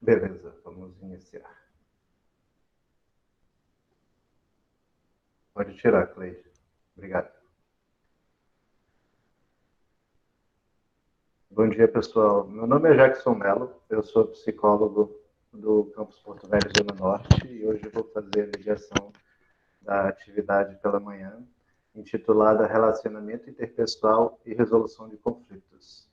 Beleza, vamos iniciar. Pode tirar, Cleide. Obrigado. Bom dia, pessoal. Meu nome é Jackson Mello, eu sou psicólogo do Campus Porto Velho, Zona Norte, e hoje eu vou fazer a mediação da atividade pela manhã, intitulada Relacionamento Interpessoal e Resolução de Conflitos.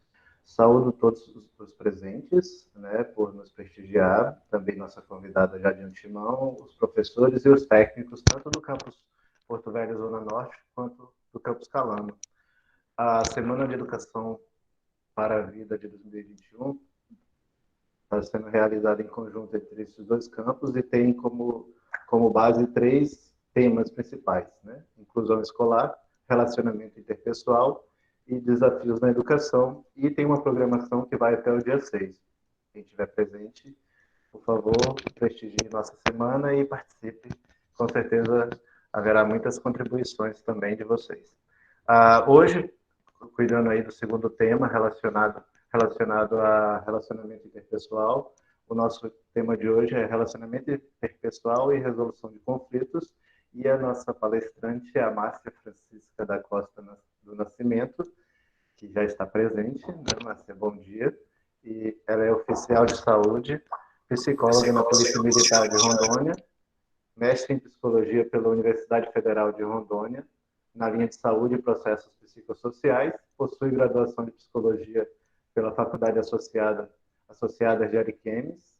Saúdo todos os presentes, né, por nos prestigiar, também nossa convidada já de antemão, os professores e os técnicos, tanto do Campus Porto Velho, Zona Norte, quanto do Campus Calama. A Semana de Educação para a Vida de 2021 está sendo realizada em conjunto entre esses dois campos e tem como base 3 temas principais, né? Inclusão escolar, relacionamento interpessoal e desafios na educação, e tem uma programação que vai até o dia 6. Quem estiver presente, por favor, prestigie nossa semana e participe. Com certeza haverá muitas contribuições também de vocês. Hoje, cuidando aí do segundo tema relacionado a relacionamento interpessoal, o nosso tema de hoje é relacionamento interpessoal e resolução de conflitos, e a nossa palestrante é a Márcia Francisca da Costa do Nascimento, que já está presente, né, Márcia? Bom dia. E ela é oficial de saúde, psicóloga na Polícia Militar de Rondônia, mestre em psicologia pela Universidade Federal de Rondônia, na linha de saúde e processos psicossociais, possui graduação de psicologia pela Faculdade Associada de Ariquemes,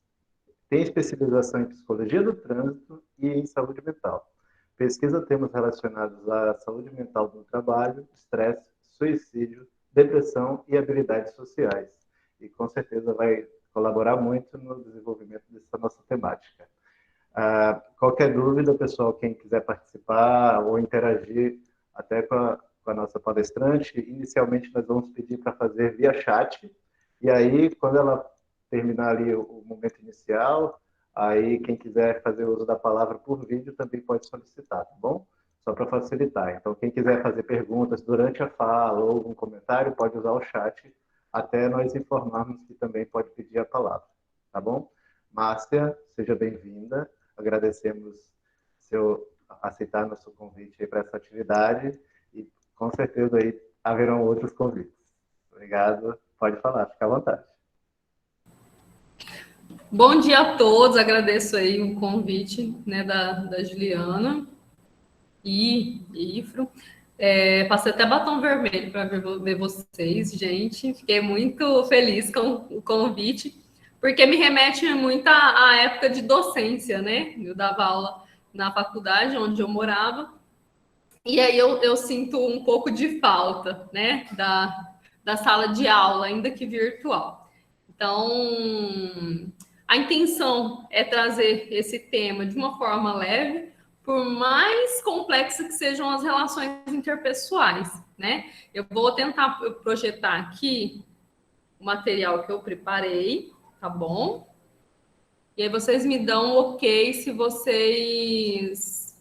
tem especialização em psicologia do trânsito e em saúde mental. Pesquisa temas relacionados à saúde mental no trabalho, estresse, suicídio, depressão e habilidades sociais. E com certeza vai colaborar muito no desenvolvimento dessa nossa temática. Qualquer dúvida, pessoal, quem quiser participar ou interagir até com a nossa palestrante, inicialmente nós vamos pedir para fazer via chat, e aí, quando ela terminar ali o momento inicial, aí quem quiser fazer uso da palavra por vídeo também pode solicitar, tá bom? Só para facilitar. Então, quem quiser fazer perguntas durante a fala ou algum comentário, pode usar o chat, até nós informarmos que também pode pedir a palavra, tá bom? Márcia, seja bem-vinda. Agradecemos seu aceitar nosso convite para essa atividade e com certeza aí haverão outros convites. Obrigado. Pode falar, fica à vontade. Bom dia a todos, agradeço aí o convite, né, da Juliana e Ifro. Passei até batom vermelho para ver vocês, gente. Fiquei muito feliz com o convite, porque me remete muito à época de docência, né? Eu dava aula na faculdade onde eu morava, e aí eu sinto um pouco de falta, né, da sala de aula, ainda que virtual. Então, a intenção é trazer esse tema de uma forma leve, por mais complexa que sejam as relações interpessoais, né? Eu vou tentar projetar aqui o material que eu preparei, tá bom? E aí vocês me dão um ok se vocês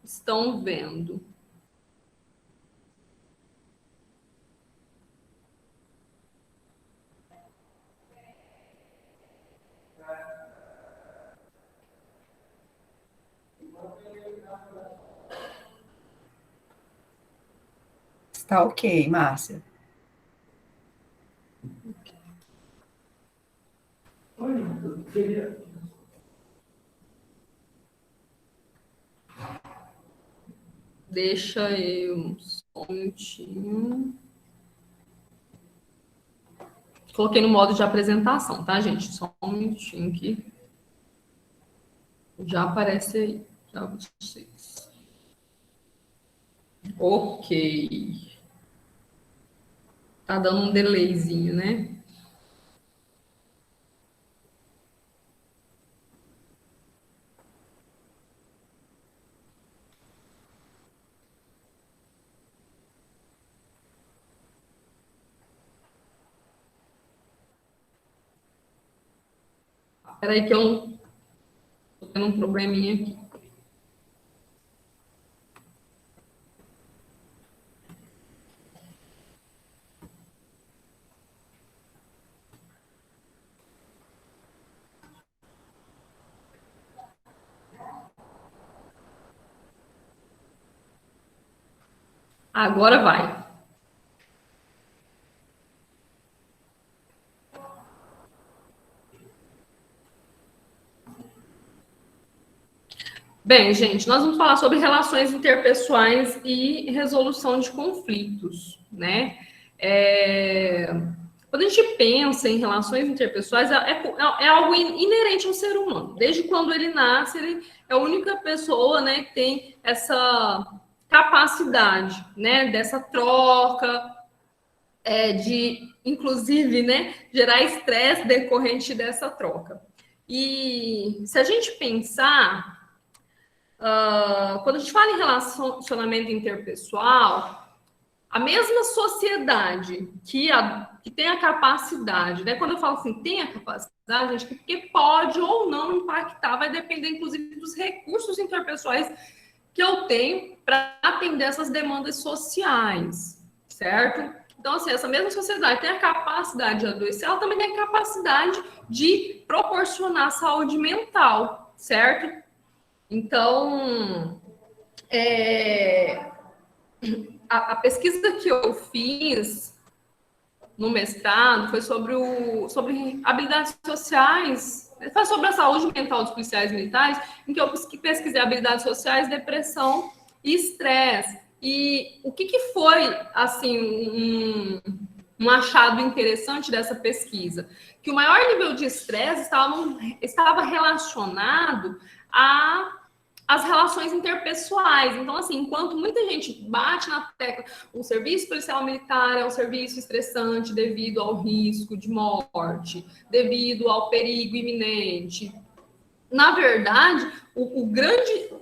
estão vendo. Está ok, Márcia. Deixa eu só um minutinho. Coloquei no modo de apresentação, tá, gente? Só um minutinho aqui. Já aparece aí para vocês. Ok. Tá dando um delayzinho, né? Espera aí que eu tô tendo um probleminha aqui. Agora vai. Bem, gente, nós vamos falar sobre relações interpessoais e resolução de conflitos, né? Quando a gente pensa em relações interpessoais, é algo inerente ao ser humano. Desde quando ele nasce, ele é a única pessoa, né, que tem essa capacidade, né, dessa troca, de, inclusive, né, gerar estresse decorrente dessa troca. E se a gente pensar, quando a gente fala em relacionamento interpessoal, a mesma sociedade que tem a capacidade, né? Quando eu falo assim, tem a capacidade, gente, porque pode ou não impactar, vai depender, inclusive, dos recursos interpessoais que eu tenho para atender essas demandas sociais, certo? Então, assim, essa mesma sociedade tem a capacidade de adoecer, ela também tem a capacidade de proporcionar saúde mental, certo? Então, a pesquisa que eu fiz no mestrado foi sobre habilidades sociais, foi sobre a saúde mental dos policiais militares, em que eu pesquisei habilidades sociais, depressão e estresse. E o que foi, assim, um achado interessante dessa pesquisa? Que o maior nível de estresse estava relacionado às relações interpessoais. Então, assim, enquanto muita gente bate na tecla, o serviço policial militar é um serviço estressante devido ao risco de morte, devido ao perigo iminente. Na verdade, o grande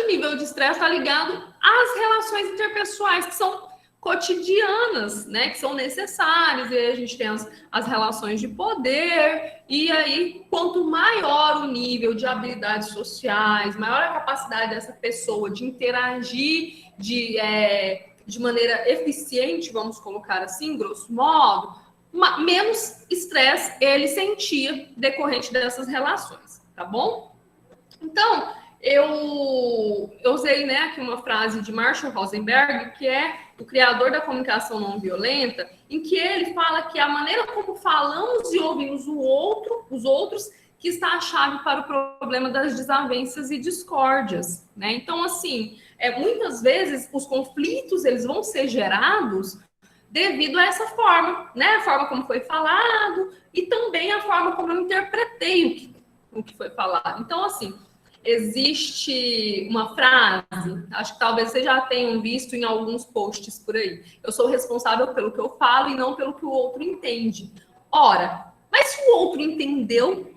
nível de estresse está ligado às relações interpessoais, que são cotidianas, né, que são necessárias, e aí a gente tem as relações de poder, e aí quanto maior o nível de habilidades sociais, maior a capacidade dessa pessoa de interagir de maneira eficiente, vamos colocar assim, grosso modo, menos estresse ele sentia decorrente dessas relações, tá bom? Então, eu usei, né, aqui uma frase de Marshall Rosenberg, que é o criador da comunicação não violenta, em que ele fala que a maneira como falamos e ouvimos os outros, que está a chave para o problema das desavenças e discórdias, né? Então, assim, muitas vezes os conflitos eles vão ser gerados devido a essa forma, né? A forma como foi falado e também a forma como eu interpretei o que foi falado. Então, assim, existe uma frase, acho que talvez vocês já tenham visto em alguns posts por aí. Eu sou responsável pelo que eu falo e não pelo que o outro entende. Ora, mas se o outro entendeu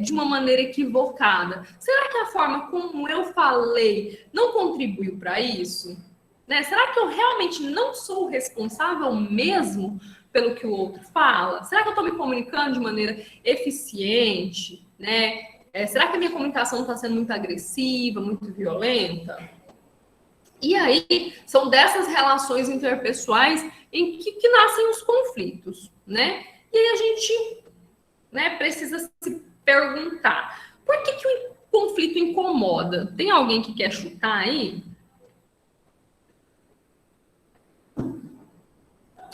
de uma maneira equivocada, será que a forma como eu falei não contribuiu para isso? Né? Será que eu realmente não sou responsável mesmo pelo que o outro fala? Será que eu estou me comunicando de maneira eficiente, né? Será que a minha comunicação está sendo muito agressiva, muito violenta? E aí, são dessas relações interpessoais em que nascem os conflitos, né? E aí a gente, né, precisa se perguntar, por que o conflito incomoda? Tem alguém que quer chutar aí?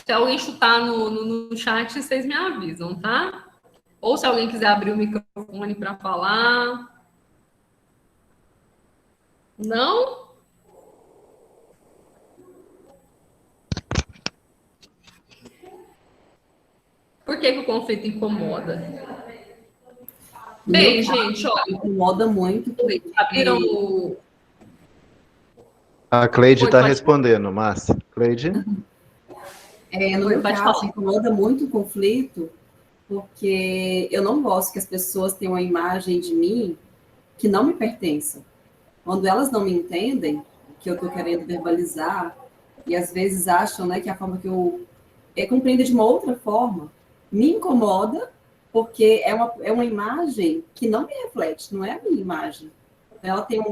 Se alguém chutar no chat, vocês me avisam, tá? Ou se alguém quiser abrir o microfone para falar. Não? Por que o conflito incomoda? Bem, gente, ó. Incomoda muito. Abriram o. A Cleide está respondendo, Márcia. Cleide? No meu caso, incomoda muito o conflito, porque eu não gosto que as pessoas tenham uma imagem de mim que não me pertença. Quando elas não me entendem, que eu estou querendo verbalizar, e às vezes acham, né, que a forma que eu compreendo de uma outra forma, me incomoda, porque é uma imagem que não me reflete, não é a minha imagem.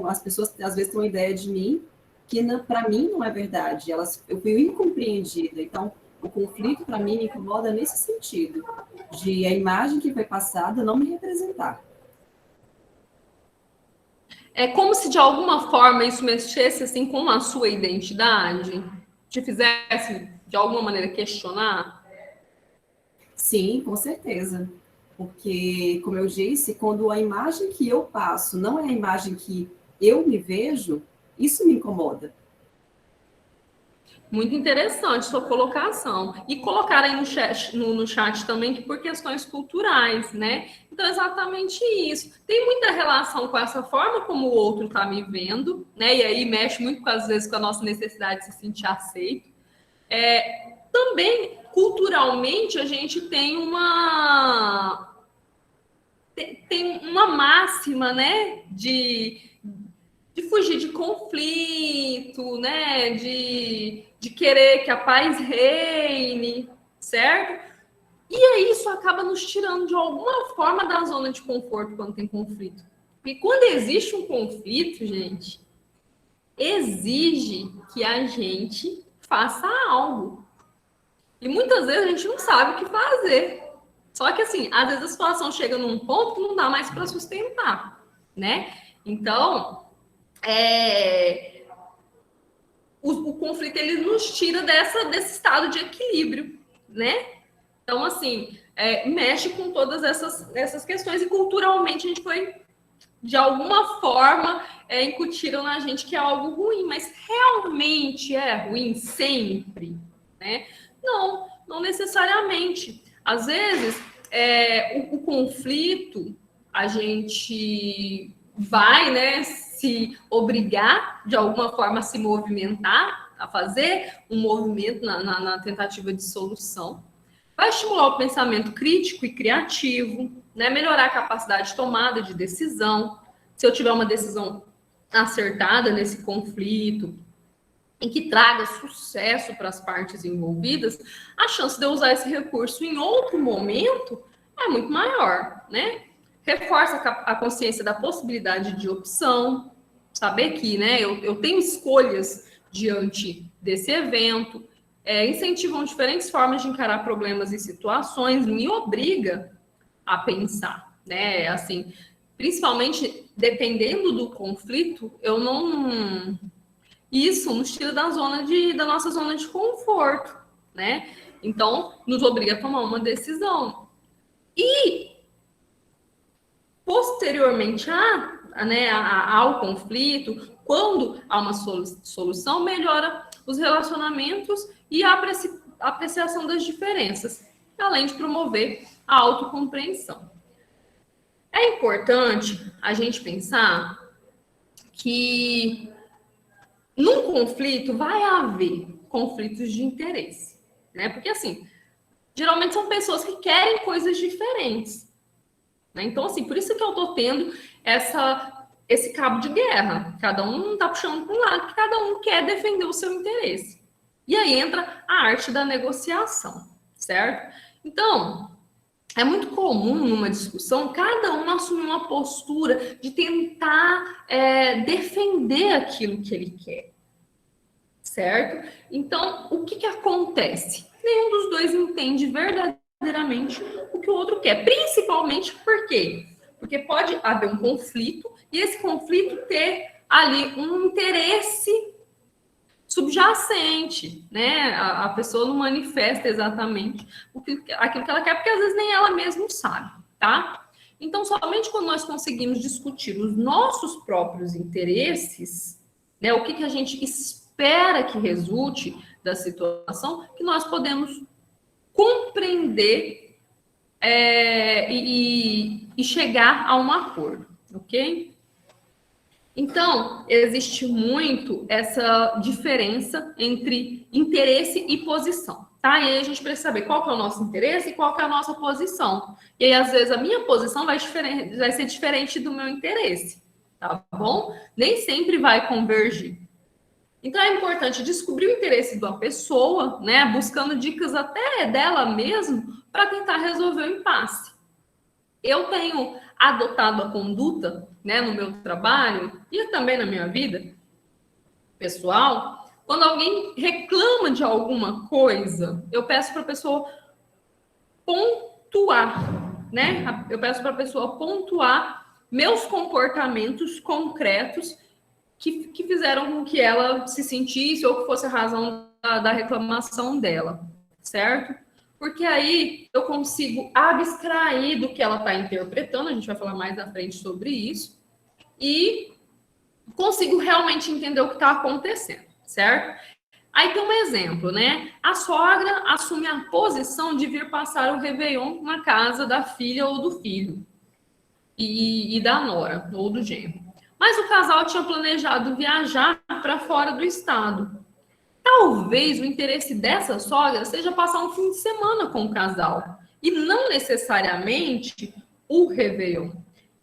As pessoas às vezes têm uma ideia de mim que para mim não é verdade. Eu fui incompreendida. Então, o conflito para mim me incomoda nesse sentido, de a imagem que foi passada não me representar. É como se de alguma forma isso mexesse assim com a sua identidade, te fizesse de alguma maneira questionar? Sim, com certeza. Porque, como eu disse, quando a imagem que eu passo não é a imagem que eu me vejo, isso me incomoda. Muito interessante sua colocação. E colocar aí no chat também que por questões culturais, né? Então, exatamente isso. Tem muita relação com essa forma como o outro está me vendo, né? E aí mexe muito, às vezes, com a nossa necessidade de se sentir aceito. Também, culturalmente, a gente tem uma máxima, né? De fugir de conflito, né? De querer que a paz reine, certo? E aí isso acaba nos tirando de alguma forma da zona de conforto quando tem conflito. Porque quando existe um conflito, gente, exige que a gente faça algo. E muitas vezes a gente não sabe o que fazer. Só que assim, às vezes a situação chega num ponto que não dá mais para sustentar, né? Então, o conflito ele nos tira desse estado de equilíbrio, né? Então, assim, mexe com todas essas questões e culturalmente a gente foi, de alguma forma, incutiram na gente que é algo ruim, mas realmente é ruim sempre, né? Não necessariamente. Às vezes, o conflito, a gente vai, né, se obrigar, de alguma forma, a se movimentar, a fazer um movimento na tentativa de solução. Vai estimular o pensamento crítico e criativo, né? Melhorar a capacidade de tomada de decisão. Se eu tiver uma decisão acertada nesse conflito, em que traga sucesso para as partes envolvidas, a chance de eu usar esse recurso em outro momento é muito maior, né? Reforça a consciência da possibilidade de opção, saber que, né, eu tenho escolhas diante desse evento, incentivam diferentes formas de encarar problemas e situações, me obriga a pensar, né? Assim, principalmente dependendo do conflito, eu não. Isso nos tira da nossa zona de conforto, né? Então, nos obriga a tomar uma decisão. E posteriormente ao conflito, quando há uma solução, melhora os relacionamentos e a apreciação das diferenças, além de promover a autocompreensão. É importante a gente pensar que num conflito vai haver conflitos de interesse, né? Porque assim, geralmente são pessoas que querem coisas diferentes, né? Então, assim, por isso que eu tô tendo esse cabo de guerra. Cada um tá puxando para um lado, que cada um quer defender o seu interesse. E aí entra a arte da negociação, certo? Então, é muito comum numa discussão cada um assumir uma postura de tentar defender aquilo que ele quer, certo? Então, o que acontece? Nenhum dos dois entende verdadeiramente o que o outro quer, principalmente por quê? Porque pode haver um conflito e esse conflito ter ali um interesse subjacente, né? A pessoa não manifesta exatamente aquilo que ela quer, porque às vezes nem ela mesma sabe, tá? Então, somente quando nós conseguimos discutir os nossos próprios interesses, né, o que a gente espera que resulte da situação, que nós podemos compreender e chegar a um acordo, ok? Então, existe muito essa diferença entre interesse e posição, tá? E aí a gente precisa saber qual que é o nosso interesse e qual que é a nossa posição. E aí, às vezes, a minha posição vai ser diferente do meu interesse, tá bom? Nem sempre vai convergir. Então, é importante descobrir o interesse da pessoa, né? Buscando dicas até dela mesmo para tentar resolver o impasse. Eu tenho adotado a conduta, né, no meu trabalho e também na minha vida pessoal, quando alguém reclama de alguma coisa, eu peço para a pessoa pontuar, né? Eu peço para a pessoa pontuar meus comportamentos concretos que fizeram com que ela se sentisse ou que fosse a razão da reclamação dela, certo? Porque aí eu consigo abstrair do que ela está interpretando, a gente vai falar mais à frente sobre isso, e consigo realmente entender o que está acontecendo, certo? Aí tem um exemplo, né? A sogra assume a posição de vir passar o Réveillon na casa da filha ou do filho, e da nora ou do genro. Mas o casal tinha planejado viajar para fora do estado. Talvez o interesse dessa sogra seja passar um fim de semana com o casal e não necessariamente o Réveillon.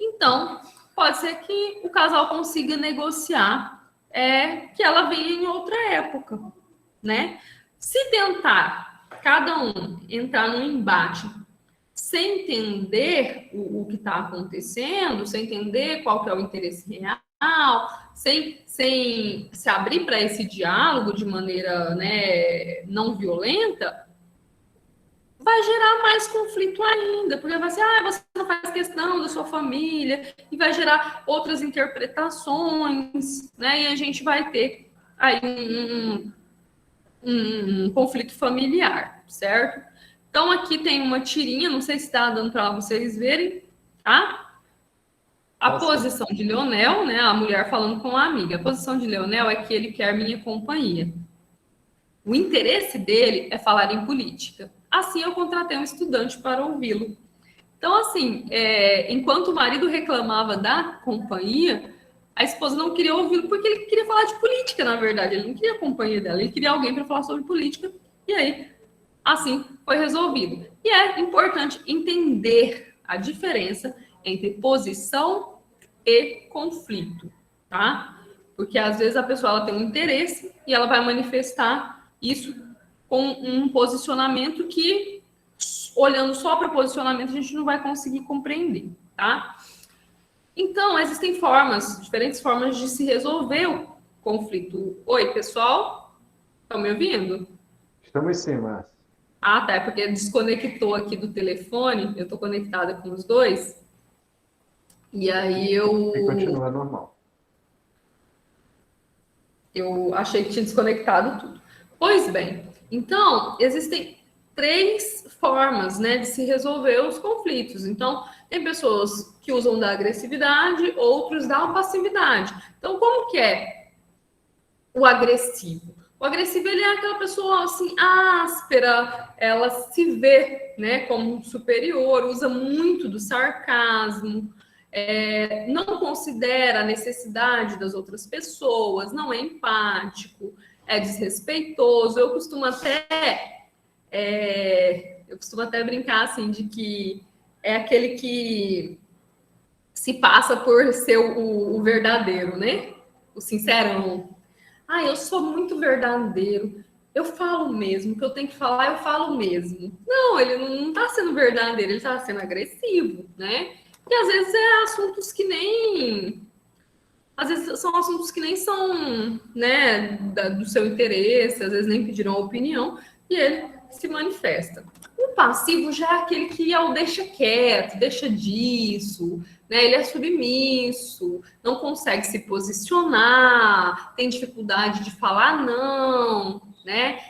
Então, pode ser que o casal consiga negociar que ela venha em outra época, né? Se tentar cada um entrar num embate sem entender o que está acontecendo, sem entender qual que é o interesse real, sem se abrir para esse diálogo de maneira, né, não violenta, vai gerar mais conflito ainda, porque vai ser, você não faz questão da sua família, e vai gerar outras interpretações, né, e a gente vai ter aí um conflito familiar, certo? Então, aqui tem uma tirinha, não sei se está dando para vocês verem, tá? A posição de Leonel, né? A mulher falando com a amiga. A posição de Leonel é que ele quer minha companhia. O interesse dele é falar em política. Assim, eu contratei um estudante para ouvi-lo. Então, assim, enquanto o marido reclamava da companhia, a esposa não queria ouvi-lo porque ele queria falar de política, na verdade. Ele não queria a companhia dela, ele queria alguém para falar sobre política. E aí, assim, foi resolvido. E é importante entender a diferença entre posição e conflito, tá? Porque às vezes a pessoa ela tem um interesse e ela vai manifestar isso com um posicionamento que, olhando só para o posicionamento, a gente não vai conseguir compreender, tá? Então, existem diferentes formas de se resolver o conflito. Oi, pessoal? Estão me ouvindo? Estamos sim, Márcia. Ah, tá. É porque desconectou aqui do telefone. Eu estou conectada com os dois. E aí E continua normal. Eu achei que tinha desconectado tudo. Pois bem, então, existem 3 formas, né, de se resolver os conflitos. Então, tem pessoas que usam da agressividade, outros da passividade. Então, como que é o agressivo? O agressivo, ele é aquela pessoa, assim, áspera, ela se vê, né, como superior, usa muito do sarcasmo, não considera a necessidade das outras pessoas, não é empático, é desrespeitoso. Eu costumo até brincar, assim, de que é aquele que se passa por ser o verdadeiro, né? O sincerão. Eu sou muito verdadeiro. Eu falo mesmo, o que eu tenho que falar, eu falo mesmo. Não, ele não está sendo verdadeiro, ele está sendo agressivo, né? E às vezes assuntos que nem... Às vezes são assuntos que nem são, né, do seu interesse, às vezes nem pediram a opinião, e ele se manifesta. O passivo já é aquele que deixa quieto, deixa disso, né? Ele é submisso, não consegue se posicionar, tem dificuldade de falar não, né?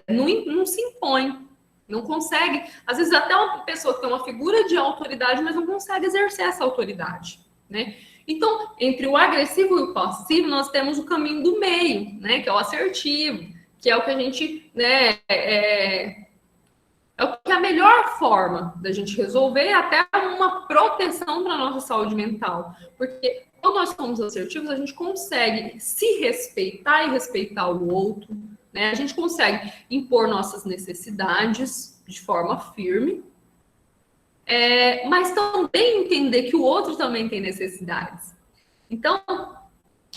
Não se impõe, não consegue. Às vezes até uma pessoa que tem uma figura de autoridade, mas não consegue exercer essa autoridade, né? Então, entre o agressivo e o passivo, nós temos o caminho do meio, né? Que é o assertivo, que é o que a gente, né? É a melhor forma da gente resolver, até uma proteção para a nossa saúde mental. Porque quando nós somos assertivos, a gente consegue se respeitar e respeitar o outro, né? A gente consegue impor nossas necessidades de forma firme, mas também entender que o outro também tem necessidades. Então,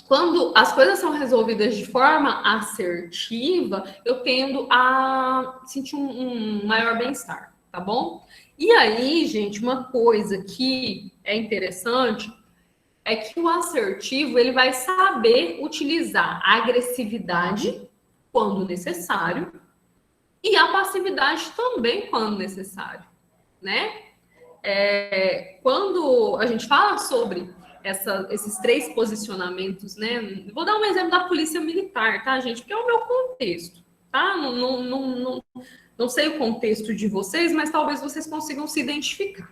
quando as coisas são resolvidas de forma assertiva, eu tendo a sentir um maior bem-estar, tá bom? E aí, gente, uma coisa que é interessante é que o assertivo, ele vai saber utilizar a agressividade quando necessário e a passividade também quando necessário, né? quando a gente fala sobre esses 3 posicionamentos, né? Vou dar um exemplo da polícia militar, tá, gente? Porque é o meu contexto, tá? Não sei o contexto de vocês, mas talvez vocês consigam se identificar.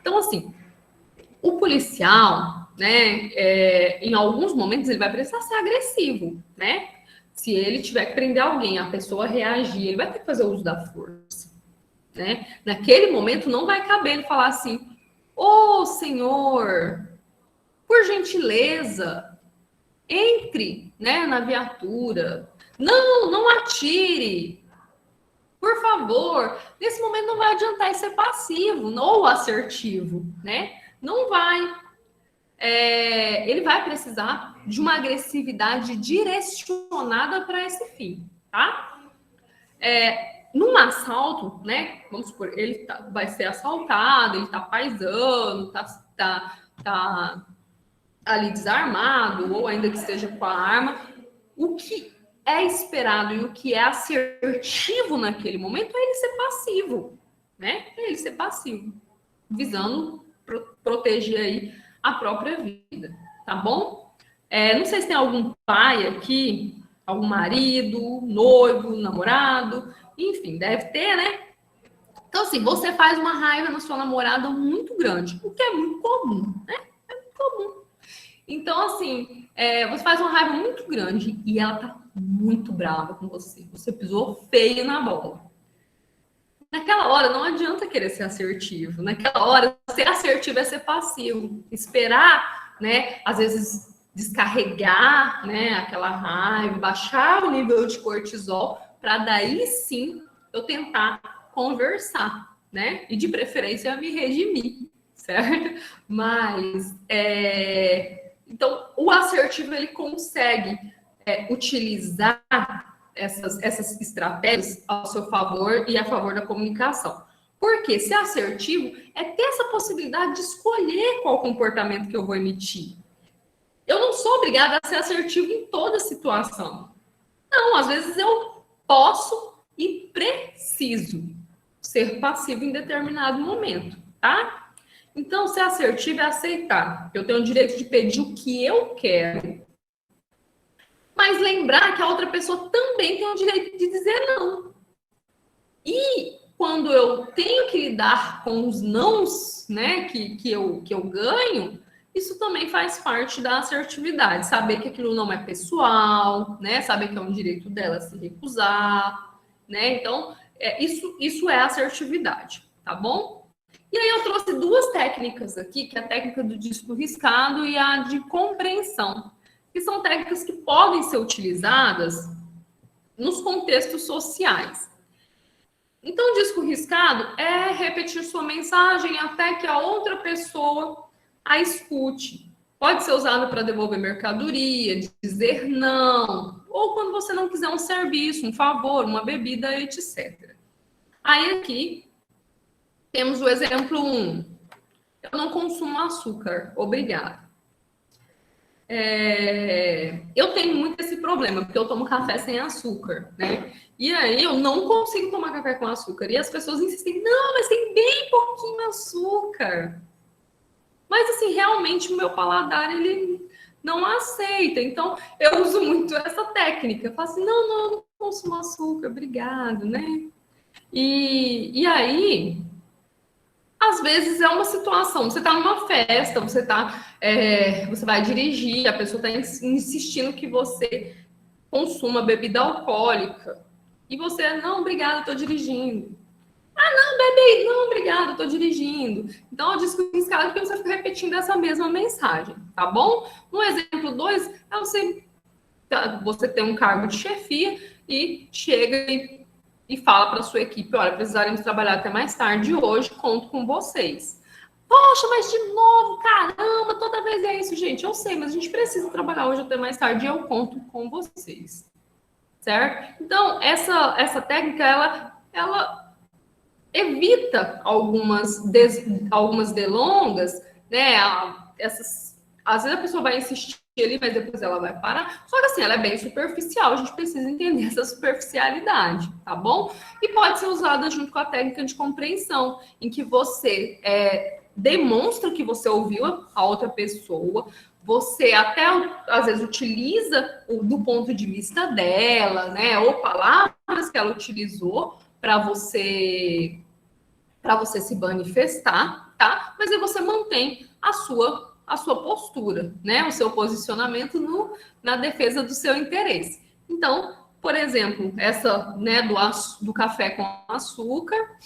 Então, assim, o policial, né, em alguns momentos ele vai precisar ser agressivo, né? Se ele tiver que prender alguém, a pessoa reagir, ele vai ter que fazer uso da força, né? Naquele momento não vai caber ele falar assim: ô senhor, por gentileza, entre, né, na viatura. Não atire. Por favor. Nesse momento não vai adiantar ser passivo ou assertivo, né? Não vai. Ele vai precisar de uma agressividade direcionada para esse fim, tá? Num assalto, né? Vamos supor, ele vai ser assaltado, ele tá paisando, tá ali desarmado, ou ainda que esteja com a arma. O que é esperado e o que é assertivo naquele momento é ele ser passivo, né? É ele ser passivo, visando proteger aí a própria vida, tá bom? Não sei se tem algum pai aqui, algum marido, noivo, namorado, enfim, deve ter, né? Então, assim, você faz uma raiva na sua namorada muito grande, o que é muito comum, né? É muito comum. Então, assim, você faz uma raiva muito grande e ela tá muito brava com você. Você pisou feio na bola. Naquela hora, não adianta querer ser assertivo. Naquela hora, ser assertivo é ser passivo. Esperar, né? Às vezes, descarregar, né? Aquela raiva, baixar o nível de cortisol, para daí sim eu tentar conversar, né? E de preferência me redimir, certo? Mas, então, o assertivo, ele consegue utilizar essas estratégias ao seu favor e a favor da comunicação. Porque ser assertivo é ter essa possibilidade de escolher qual comportamento que eu vou emitir. Eu não sou obrigada a ser assertivo em toda situação. Não, às vezes eu posso e preciso ser passivo em determinado momento, tá? Então, ser assertivo é aceitar. Eu tenho o direito de pedir o que eu quero. Mas lembrar que a outra pessoa também tem o direito de dizer não. E quando eu tenho que lidar com os nãos, né, que eu ganho, isso também faz parte da assertividade. Saber que aquilo não é pessoal, né? Saber que é um direito dela se recusar, né? Então, isso é assertividade, tá bom? E aí eu trouxe 2 técnicas aqui, que é a técnica do disco riscado e a de compreensão, que são técnicas que podem ser utilizadas nos contextos sociais. Então, o disco riscado é repetir sua mensagem até que a outra pessoa a escute. Pode ser usado para devolver mercadoria, dizer não, ou quando você não quiser um serviço, um favor, uma bebida, etc. Aí aqui temos o exemplo 1. Eu não consumo açúcar, obrigado. Eu tenho muito esse problema, porque eu tomo café sem açúcar, né? E aí eu não consigo tomar café com açúcar. E as pessoas insistem, não, mas tem bem pouquinho açúcar. Mas, assim, realmente o meu paladar, ele não aceita. Então, eu uso muito essa técnica. Eu falo assim, não, eu não consumo açúcar, obrigado, né? E aí, às vezes é uma situação, você está numa festa, você vai dirigir, a pessoa está insistindo que você consuma bebida alcoólica. E você, não, obrigada, estou dirigindo. Não, bebe, não, obrigada, estou dirigindo. Então, eu disco riscado porque você fica repetindo essa mesma mensagem, tá bom? Um exemplo 2 é você ter um cargo de chefia e chega e fala para a sua equipe, olha, precisaremos trabalhar até mais tarde hoje, conto com vocês. Poxa, mas de novo, caramba, toda vez é isso, gente. Eu sei, mas a gente precisa trabalhar hoje até mais tarde e eu conto com vocês. Certo? Então, essa técnica, ela evita algumas delongas, né? Às vezes a pessoa vai insistir ali, mas depois ela vai parar. Só que assim, ela é bem superficial, a gente precisa entender essa superficialidade, tá bom? E pode ser usada junto com a técnica de compreensão, em que você demonstra que você ouviu a outra pessoa, você até, às vezes, utiliza do ponto de vista dela, né? Ou palavras que ela utilizou para você se manifestar, tá? Mas aí você mantém a sua postura, né? O seu posicionamento na defesa do seu interesse. Então, por exemplo, essa, né, do café com açúcar,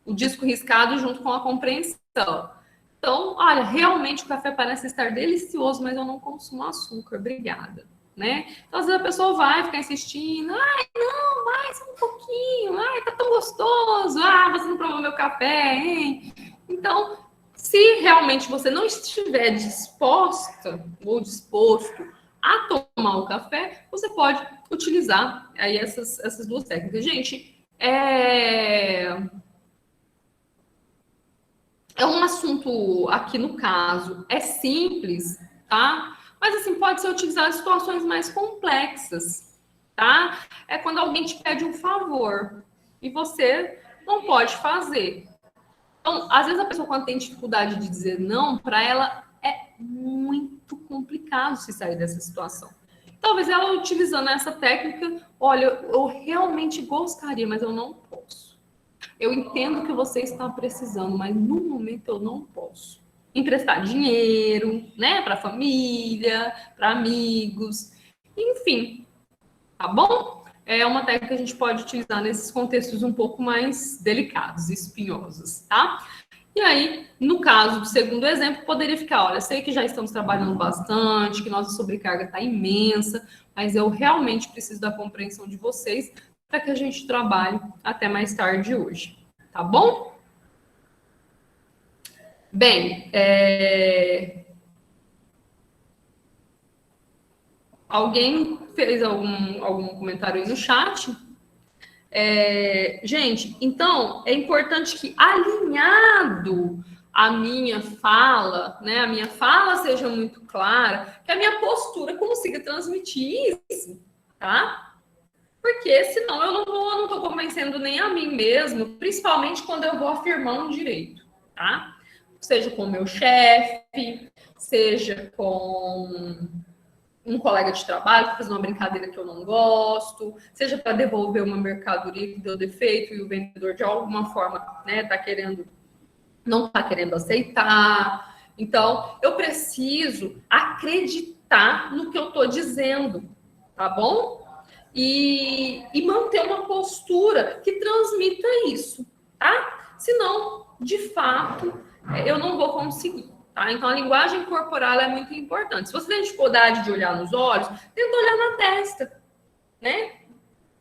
o disco riscado junto com a compreensão. Então, olha, realmente o café parece estar delicioso, mas eu não consumo açúcar, obrigada, né? Então, às vezes a pessoa vai ficar insistindo, ai, não, mais um pouquinho, ai, tá tão gostoso, você não provou meu café, hein? Então, se realmente você não estiver disposta ou disposto a tomar o café, você pode utilizar aí essas duas técnicas. Gente, é um assunto, aqui no caso, é simples, tá? Mas, assim, pode ser utilizado em situações mais complexas, tá? É quando alguém te pede um favor e você não pode fazer. Então, às vezes a pessoa, quando tem dificuldade de dizer não, para ela é muito complicado se sair dessa situação. Talvez ela, utilizando essa técnica, olha, eu realmente gostaria, mas eu não posso. Eu entendo que você está precisando, mas no momento eu não posso. Emprestar dinheiro, né, para família, para amigos, enfim, tá bom? É uma técnica que a gente pode utilizar nesses contextos um pouco mais delicados, espinhosos, tá? E aí, no caso do segundo exemplo, poderia ficar, olha, sei que já estamos trabalhando bastante, que nossa sobrecarga está imensa, mas eu realmente preciso da compreensão de vocês para que a gente trabalhe até mais tarde hoje, tá bom? Bem, alguém fez algum comentário aí no chat? Gente, então, é importante que, alinhado a minha fala, né, a minha fala seja muito clara, que a minha postura consiga transmitir isso, tá? Porque senão eu não estou convencendo nem a mim mesmo, principalmente quando eu vou afirmar um direito, tá? Seja com o meu chefe, seja com um colega de trabalho que faz uma brincadeira que eu não gosto, seja para devolver uma mercadoria que deu defeito e o vendedor de alguma forma, né, não está querendo aceitar. Então, eu preciso acreditar no que eu estou dizendo, tá bom? E manter uma postura que transmita isso, tá? Senão, de fato, eu não vou conseguir, tá? Então, a linguagem corporal é muito importante. Se você tem dificuldade de olhar nos olhos, tenta olhar na testa, né?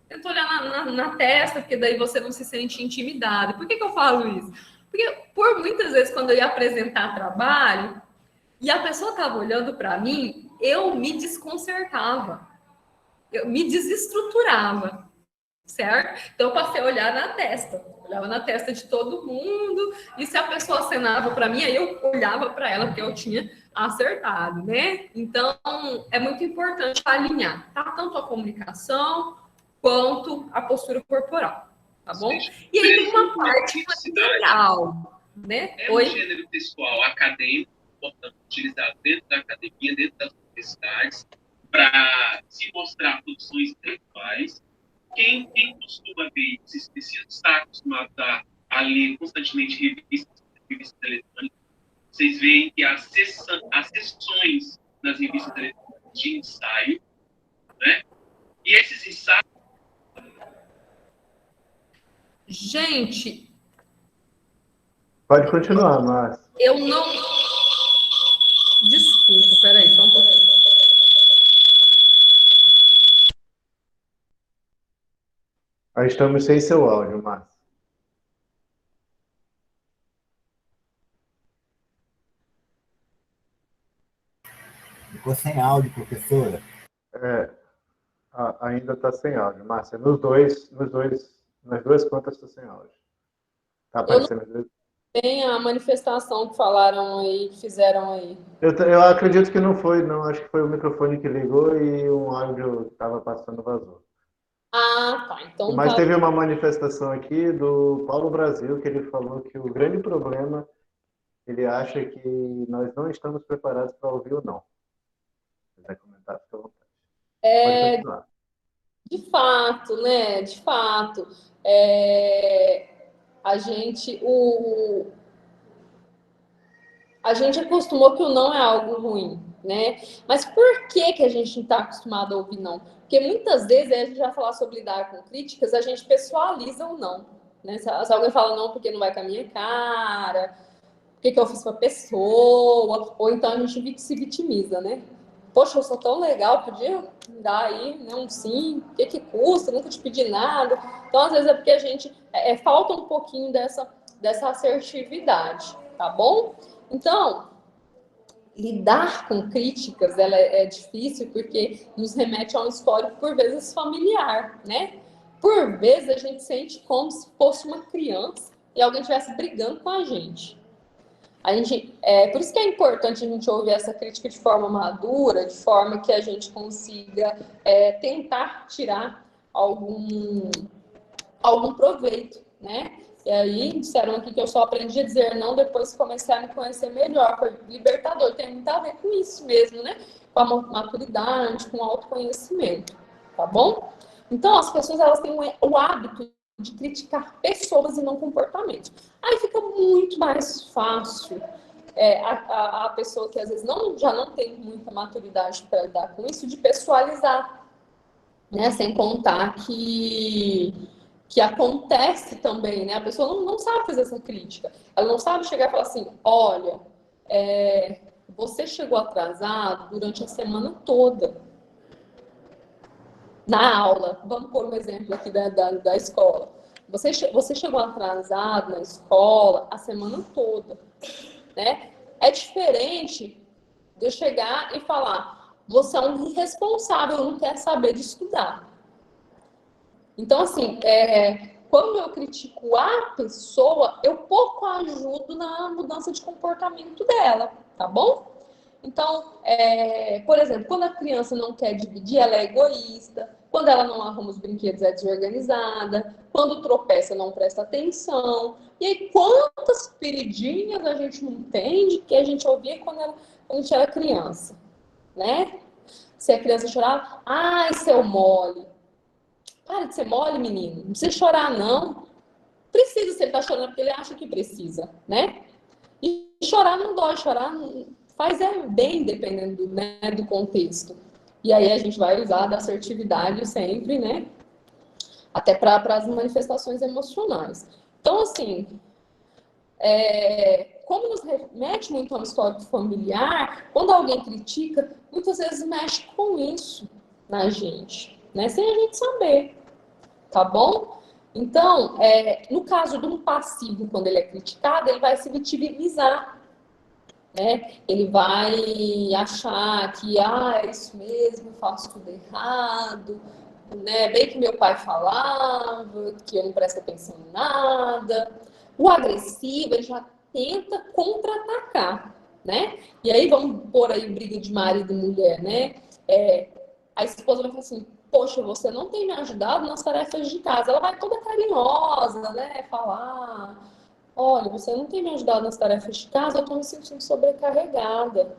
Tenta olhar na testa, porque daí você não se sente intimidado. Por que eu falo isso? Porque, por muitas vezes, quando eu ia apresentar trabalho e a pessoa estava olhando para mim, eu me desconcertava. Eu me desestruturava, certo? Então, eu passei a olhar na testa. Olhava na testa de todo mundo. E se a pessoa acenava para mim, aí eu olhava para ela, porque eu tinha acertado, né? Então, é muito importante alinhar, tá? Tanto a comunicação quanto a postura corporal, tá bom? E aí tem uma parte legal, né? É um gênero textual acadêmico, portanto, utilizado dentro da academia, dentro das universidades, para se mostrar produções intelectuais. Quem costuma ver, se está acostumado a ler constantemente revistas eletrônicas, vocês veem que as sessões nas revistas eletrônicas de ensaio, né? E esses ensaios... Gente... Pode continuar, Márcia. Eu não... Desculpa, peraí, só um pouquinho. Nós estamos sem seu áudio, Márcia. Ficou sem áudio, professora. Ainda está sem áudio, Márcia. Nas duas contas está sem áudio. Está aparecendo. Tem a manifestação que falaram aí, que fizeram aí. Eu acredito que não foi, não. Acho que foi o microfone que ligou e um áudio estava passando vazou. Ah, tá. Então Mas tá. teve uma manifestação aqui do Paulo Brasil, que ele falou que o grande problema, ele acha que nós não estamos preparados para ouvir o não. Se quiser comentar, fica à vontade. Pode continuar. De fato, né? De fato. A gente, a gente acostumou que o não é algo ruim, né? Mas por que que a gente não está acostumado a ouvir não? Porque muitas vezes, a gente vai falar sobre lidar com críticas, a gente pessoaliza o não. Né? Se alguém fala não porque não vai com a minha cara, o que eu fiz para a pessoa, ou então a gente se vitimiza, né? Poxa, eu sou tão legal, podia dar aí, né, um sim, o que custa, nunca te pedi nada. Então, às vezes é porque a gente falta um pouquinho dessa assertividade, tá bom? Então, lidar com críticas, ela é difícil porque nos remete a um histórico, por vezes, familiar, né? Por vezes, a gente sente como se fosse uma criança e alguém estivesse brigando com a gente. Por isso que é importante a gente ouvir essa crítica de forma madura, de forma que a gente consiga tentar tirar algum proveito, né? E aí, disseram aqui que eu só aprendi a dizer não depois que comecei a me conhecer melhor. Foi libertador, tem muito a ver com isso mesmo, né? Com a maturidade, com o autoconhecimento, tá bom? Então, as pessoas, elas têm o hábito de criticar pessoas e não comportamentos. Aí fica muito mais fácil a pessoa que às vezes já não tem muita maturidade para lidar com isso, de pessoalizar, né? Sem contar que acontece também, né? A pessoa não sabe fazer essa crítica. Ela não sabe chegar e falar assim, olha, você chegou atrasado durante a semana toda na aula. Vamos pôr um exemplo aqui da escola. Você chegou atrasado na escola a semana toda, né? É diferente de eu chegar e falar, você é um irresponsável, não quer saber de estudar. Então, assim, quando eu critico a pessoa, eu pouco ajudo na mudança de comportamento dela, tá bom? Então, por exemplo, quando a criança não quer dividir, ela é egoísta. Quando ela não arruma os brinquedos, é desorganizada. Quando tropeça, não presta atenção. E aí, quantas peridinhas a gente não entende que a gente ouvia quando a gente era criança, né? Se a criança chorava, ai, seu mole. Para de ser mole, menino. Não precisa chorar, não. Precisa, se ele tá chorando porque ele acha que precisa, né? E chorar não dói, chorar faz bem, dependendo do contexto. E aí a gente vai usar da assertividade sempre, né? Até para as manifestações emocionais. Então, assim, como nos remete muito a um histórico familiar, quando alguém critica, muitas vezes mexe com isso na gente, né? Sem a gente saber, tá bom? Então, no caso de um passivo, quando ele é criticado, ele vai se vitimizar, né? Ele vai achar que, é isso mesmo, faço tudo errado, né? Bem que meu pai falava, que eu não presto atenção em nada. O agressivo, ele já tenta contra-atacar, né? E aí vamos pôr aí briga de marido e mulher, né? A esposa vai falar assim, poxa, você não tem me ajudado nas tarefas de casa. Ela vai toda carinhosa, né? Falar, olha, você não tem me ajudado nas tarefas de casa, eu estou me sentindo sobrecarregada.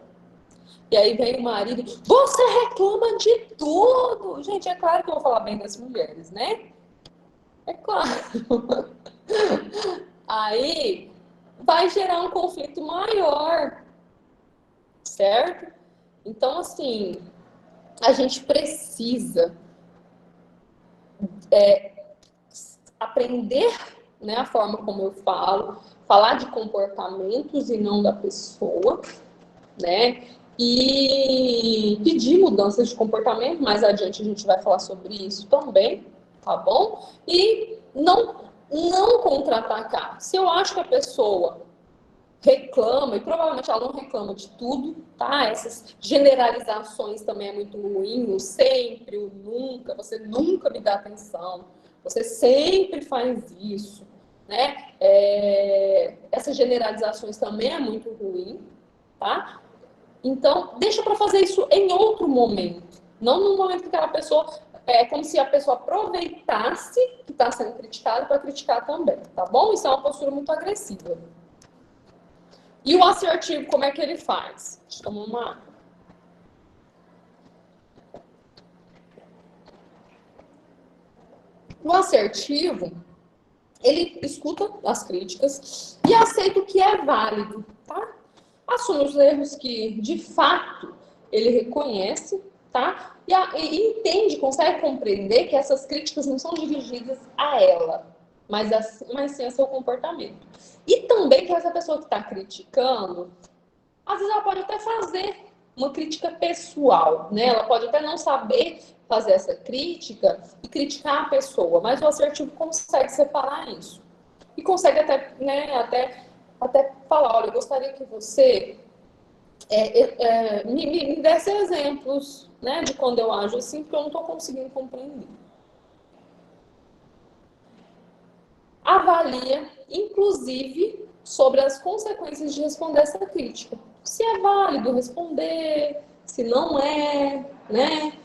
E aí vem o marido, você reclama de tudo. Gente, é claro que eu vou falar bem das mulheres, né? É claro. Aí vai gerar um conflito maior, certo? Então, assim, a gente precisa aprender, né, a forma como eu falo, falar de comportamentos e não da pessoa, né? E pedir mudanças de comportamento. Mais adiante a gente vai falar sobre isso também, tá bom? E não contra-atacar. Se eu acho que a pessoa reclama, e provavelmente ela não reclama de tudo, tá? Essas generalizações também é muito ruim, o sempre, o nunca, você nunca me dá atenção, você sempre faz isso. né? Essas generalizações também é muito ruim, tá? Então, deixa para fazer isso em outro momento. Não no momento que aquela pessoa... É como se a pessoa aproveitasse que está sendo criticada para criticar também, tá bom? Isso é uma postura muito agressiva. E o assertivo, como é que ele faz? Deixa eu tomar uma água. O assertivo, ele escuta as críticas e aceita o que é válido, tá? Assume os erros que, de fato, ele reconhece, tá? E entende, consegue compreender que essas críticas não são dirigidas a ela, mas sim a seu comportamento. E também que essa pessoa que está criticando, às vezes ela pode até fazer uma crítica pessoal, né? Ela pode até não saber fazer essa crítica e criticar a pessoa, mas o assertivo consegue separar isso. E consegue até, né, até falar, olha, eu gostaria que você me desse exemplos, né, de quando eu ajo assim, porque eu não estou conseguindo compreender. Avalia, inclusive, sobre as consequências de responder essa crítica. Se é válido responder, se não é, né?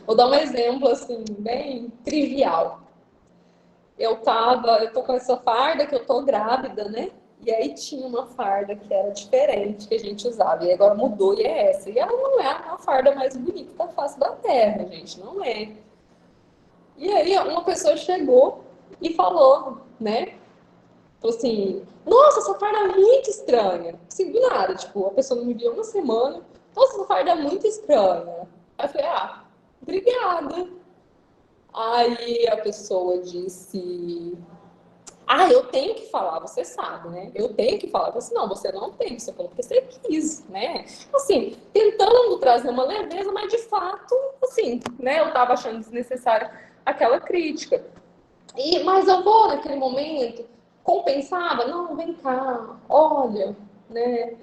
Vou dar um exemplo, assim, bem trivial. Eu tô com essa farda que eu tô grávida, né? E aí tinha uma farda que era diferente que a gente usava. E agora mudou e é essa. E ela não é a farda mais bonita da face da terra, gente. Não é. E aí uma pessoa chegou e falou, né? Falou assim, nossa, essa farda é muito estranha. Assim, do nada, tipo, a pessoa não me viu uma semana. Nossa, essa farda é muito estranha. Aí eu falei, obrigada. Aí a pessoa disse, eu tenho que falar, você sabe, né? Eu tenho que falar. Eu falei assim, não, você não tem, você falou porque você quis, né? Assim, tentando trazer uma leveza, mas de fato, assim, né? Eu tava achando desnecessária aquela crítica. Mas eu vou, naquele momento, compensava, não, vem cá, olha, né?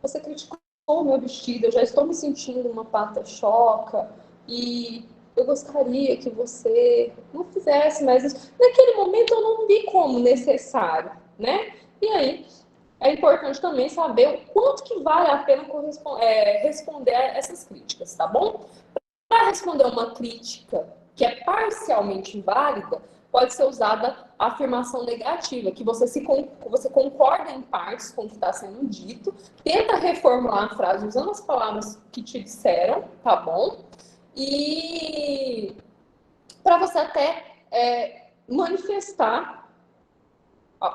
Você criticou o meu vestido, eu já estou me sentindo uma pata choca e eu gostaria que você não fizesse mais isso. Naquele momento eu não vi como necessário, né? E aí é importante também saber o quanto que vale a pena responder a essas críticas, tá bom? Para responder uma crítica que é parcialmente válida, pode ser usada a afirmação negativa, que você concorda em partes com o que está sendo dito, tenta reformular a frase usando as palavras que te disseram, tá bom? E para você até manifestar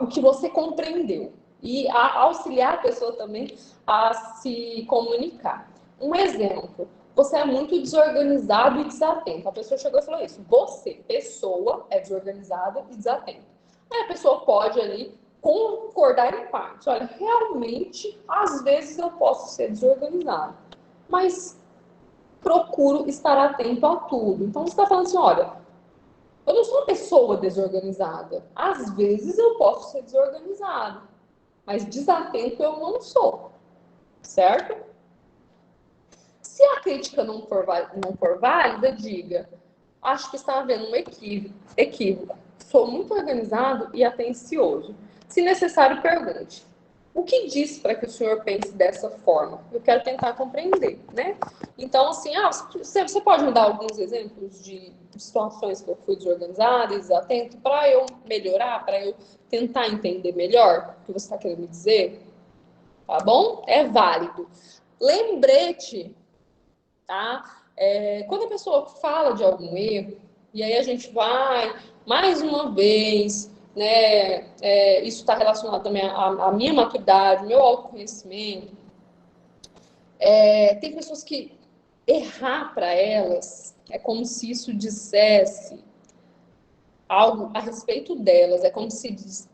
o que você compreendeu e auxiliar a pessoa também a se comunicar. Um exemplo, você é muito desorganizado e desatento. A pessoa chegou e falou isso. Você, pessoa, é desorganizada e desatenta. Aí a pessoa pode ali concordar em partes. Olha, realmente, às vezes eu posso ser desorganizado, mas procuro estar atento a tudo. Então você está falando assim, olha, eu não sou uma pessoa desorganizada. Às vezes eu posso ser desorganizado, mas desatento eu não sou, certo? Se a crítica não for válida, diga, acho que está havendo um equívoco. Sou muito organizado e atencioso. Se necessário, pergunte. O que diz para que o senhor pense dessa forma? Eu quero tentar compreender, né? Então, assim, você pode me dar alguns exemplos de situações que eu fui desorganizada e desatento para eu melhorar, para eu tentar entender melhor o que você está querendo me dizer? Tá bom? É válido. Lembrete, tá? Quando a pessoa fala de algum erro, e aí a gente vai, mais uma vez, né? Isso está relacionado também à minha maturidade, meu autoconhecimento. Tem pessoas que errar para elas é como se isso dissesse algo a respeito delas, é como se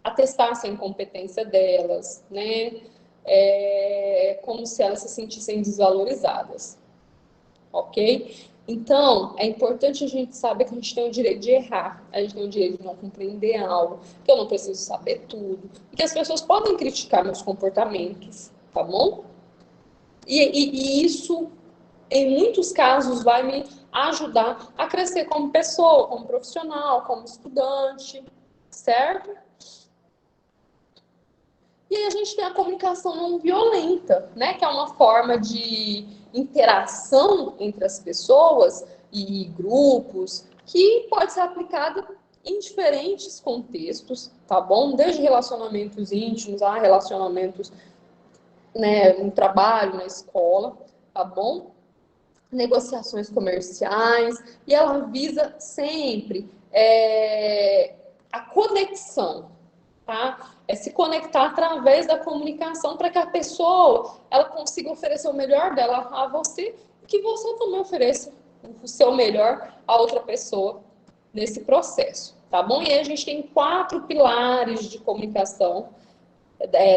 atestasse a incompetência delas, né? Como se elas se sentissem desvalorizadas, ok? Então, é importante a gente saber que a gente tem o direito de errar, a gente tem o direito de não compreender algo, que eu não preciso saber tudo, e que as pessoas podem criticar meus comportamentos, tá bom? E isso, em muitos casos, vai me ajudar a crescer como pessoa, como profissional, como estudante, certo? E aí a gente tem a comunicação não violenta, né? Que é uma forma de interação entre as pessoas e grupos que pode ser aplicada em diferentes contextos, tá bom? Desde relacionamentos íntimos a relacionamentos, né, no trabalho, na escola, tá bom? Negociações comerciais, e ela visa sempre a conexão, tá? É se conectar através da comunicação para que a pessoa ela consiga oferecer o melhor dela a você, e que você também ofereça o seu melhor a outra pessoa nesse processo, tá bom? E aí a gente tem 4 pilares de comunicação,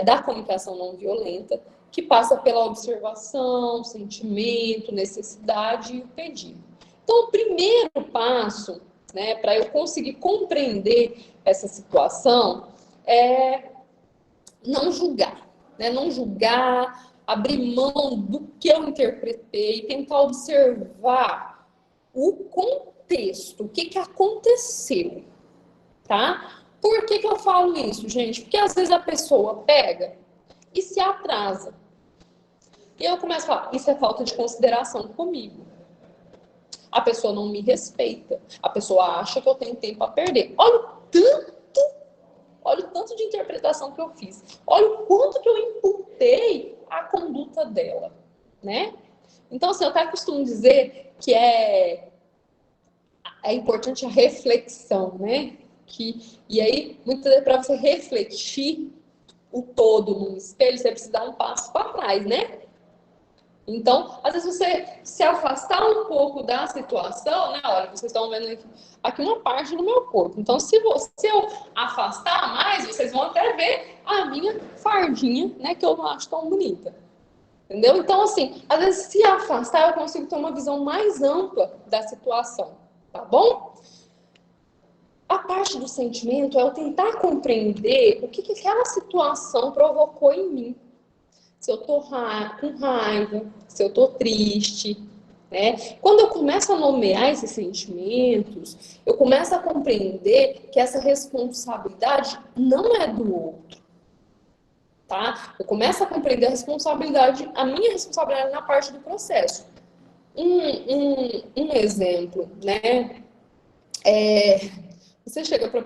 da comunicação não violenta, que passa pela observação, sentimento, necessidade e o pedido. Então, o primeiro passo, né, para eu conseguir compreender essa situação é não julgar, né? Não julgar, abrir mão do que eu interpretei, tentar observar o contexto, o que aconteceu, tá? Por que eu falo isso, gente? Porque às vezes a pessoa pega e se atrasa. E eu começo a falar, isso é falta de consideração comigo. A pessoa não me respeita. A pessoa acha que eu tenho tempo a perder. Olha o tanto de interpretação que eu fiz. Olha o quanto que eu imputei a conduta dela, né? Então, assim, eu até costumo dizer que é importante a reflexão, né? E aí, muitas vezes, para você refletir o todo num espelho, você precisa dar um passo para trás, né? Então, às vezes você se afastar um pouco da situação, né? Olha, vocês estão vendo aqui uma parte do meu corpo. Então, se eu afastar mais, vocês vão até ver a minha fardinha, né? Que eu não acho tão bonita. Entendeu? Então, assim, às vezes se afastar, eu consigo ter uma visão mais ampla da situação, tá bom? A parte do sentimento é eu tentar compreender o que aquela situação provocou em mim. Se eu tô com raiva, se eu tô triste, né? Quando eu começo a nomear esses sentimentos, eu começo a compreender que essa responsabilidade não é do outro, tá? Eu começo a compreender a minha responsabilidade na parte do processo. Um exemplo, né? Você chega para a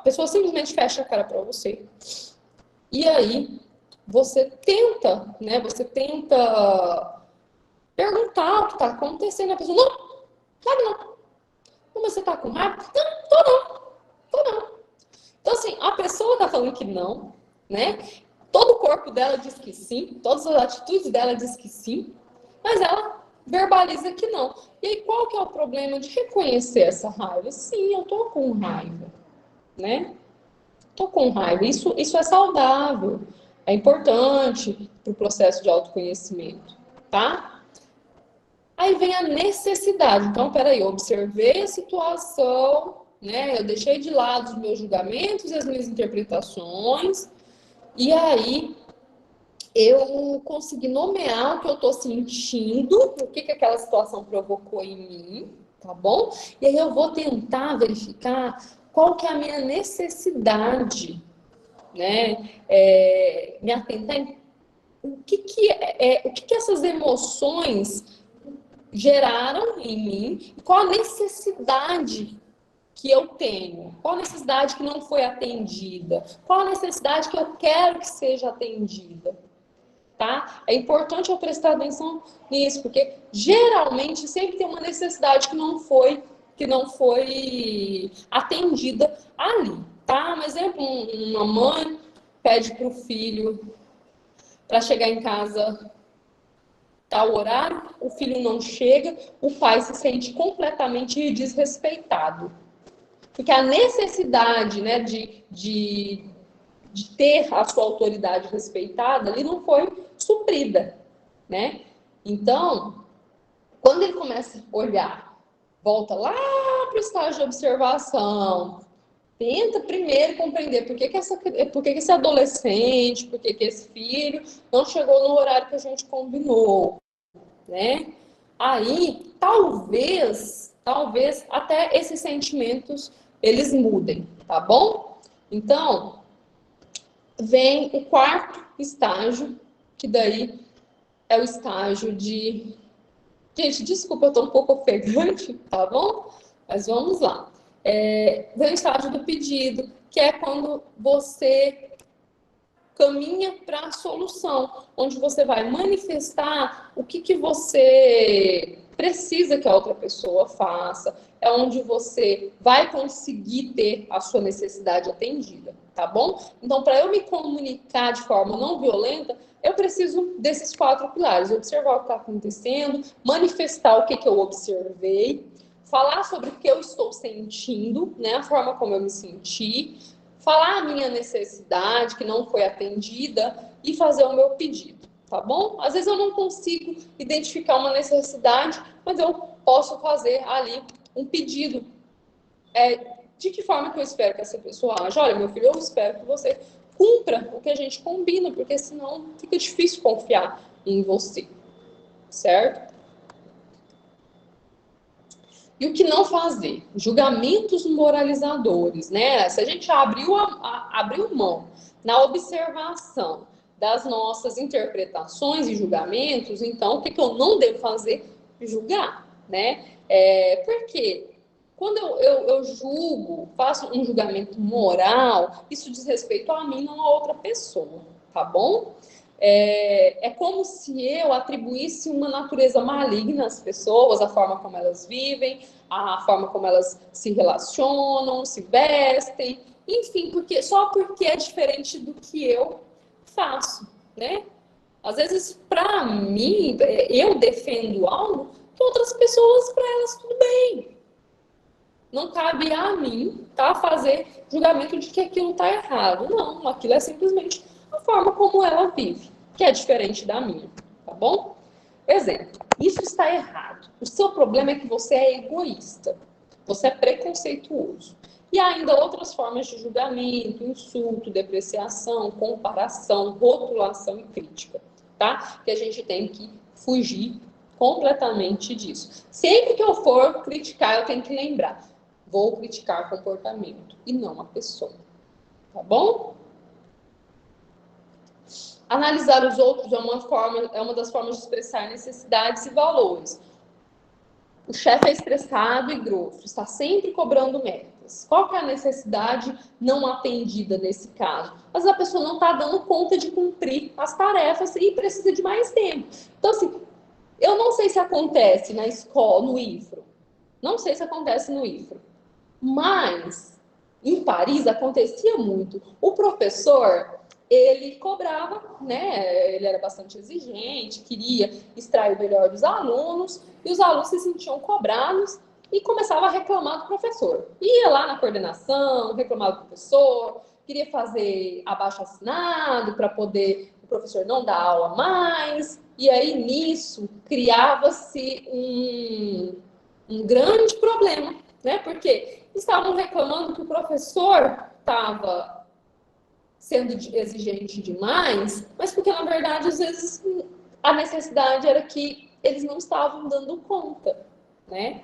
pessoa simplesmente fecha a cara para você. E aí você tenta, né? Você tenta perguntar o que está acontecendo. A pessoa, não, sabe não. Não, mas você está com raiva? Não, tô não. Então, assim, a pessoa está falando que não, né? Todo o corpo dela diz que sim, todas as atitudes dela diz que sim, mas ela verbaliza que não. E aí, qual que é o problema de reconhecer essa raiva? Sim, eu tô com raiva, né? Tô com raiva. Isso é saudável. É importante para o processo de autoconhecimento, tá? Aí vem a necessidade. Então, peraí, eu observei a situação, né? Eu deixei de lado os meus julgamentos e as minhas interpretações, e aí eu consegui nomear o que eu tô sentindo, o que aquela situação provocou em mim, tá bom? E aí eu vou tentar verificar qual que é a minha necessidade, né? Me atentar em o que essas emoções geraram em mim, e qual a necessidade que eu tenho, qual a necessidade que não foi atendida, qual a necessidade que eu quero que seja atendida, tá? É importante eu prestar atenção nisso, porque geralmente sempre tem uma necessidade que não foi atendida ali, tá? Um exemplo, uma mãe pede para o filho para chegar em casa tal horário, o filho não chega, o pai se sente completamente desrespeitado. Porque a necessidade, né, de ter a sua autoridade respeitada ali não foi suprida, né? Então, quando ele começa a olhar, volta lá para o estágio de observação, tenta primeiro compreender por que esse adolescente, por que esse filho não chegou no horário que a gente combinou, né? Aí, talvez até esses sentimentos eles mudem, tá bom? Então, vem o quarto estágio, que daí é o estágio de... Gente, desculpa, eu tô um pouco ofegante, tá bom? Mas vamos lá. Vem o estágio do pedido, que é quando você caminha para a solução, onde você vai manifestar o que você precisa que a outra pessoa faça, é onde você vai conseguir ter a sua necessidade atendida, tá bom? Então, para eu me comunicar de forma não violenta, eu preciso desses 4 pilares: observar o que está acontecendo, manifestar o que eu observei, falar sobre o que eu estou sentindo, né, a forma como eu me senti, falar a minha necessidade que não foi atendida e fazer o meu pedido, tá bom? Às vezes eu não consigo identificar uma necessidade, mas eu posso fazer ali um pedido. De que forma que eu espero que essa pessoa aja? Olha, meu filho, eu espero que você cumpra o que a gente combina, porque senão fica difícil confiar em você, certo? E o que não fazer? Julgamentos moralizadores, né? Se a gente abriu mão na observação das nossas interpretações e julgamentos, então o que eu não devo fazer? Julgar, né? Porque quando eu julgo, faço um julgamento moral, isso diz respeito a mim, não a outra pessoa, tá bom? É como se eu atribuísse uma natureza maligna às pessoas, a forma como elas vivem, a forma como elas se relacionam, se vestem, enfim, só porque é diferente do que eu faço, né? Às vezes, para mim, eu defendo algo que outras pessoas, para elas, tudo bem. Não cabe a mim, tá, fazer julgamento de que aquilo tá errado. Não, aquilo é simplesmente a forma como ela vive, que é diferente da minha, tá bom? Exemplo, isso está errado. O seu problema é que você é egoísta, você é preconceituoso. E ainda outras formas de julgamento, insulto, depreciação, comparação, rotulação e crítica, tá? Que a gente tem que fugir completamente disso. Sempre que eu for criticar, eu tenho que lembrar: vou criticar comportamento e não a pessoa, tá bom? Analisar os outros é uma das formas de expressar necessidades e valores. O chefe é estressado e grosso, está sempre cobrando metas. Qual que é a necessidade não atendida nesse caso? Mas a pessoa não está dando conta de cumprir as tarefas e precisa de mais tempo. Então, assim, eu não sei se acontece na escola, no IFRO. Não sei se acontece no IFRO. Mas, em Paris, acontecia muito. O professor, ele cobrava, né? Ele era bastante exigente, queria extrair o melhor dos alunos, e os alunos se sentiam cobrados e começavam a reclamar do professor. Ia lá na coordenação, reclamava do professor, queria fazer abaixo-assinado para poder o professor não dar aula mais, e aí nisso criava-se um grande problema, né? Porque estavam reclamando que o professor estava sendo exigente demais, mas porque, na verdade, às vezes a necessidade era que eles não estavam dando conta, né?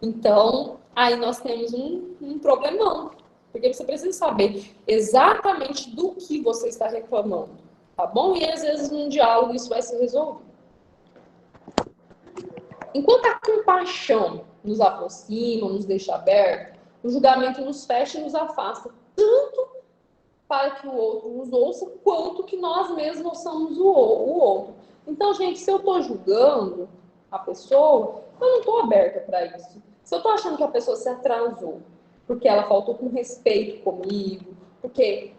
Então, aí nós temos um problemão, porque você precisa saber exatamente do que você está reclamando, tá bom? E, às vezes, num diálogo isso vai se resolver. Enquanto a compaixão nos aproxima, nos deixa aberto, o julgamento nos fecha e nos afasta, tanto para que o outro nos ouça, quanto que nós mesmos ouçamos o outro. Então, gente, se eu estou julgando a pessoa, eu não estou aberta para isso. Se eu estou achando que a pessoa se atrasou, porque ela faltou com respeito comigo, porque,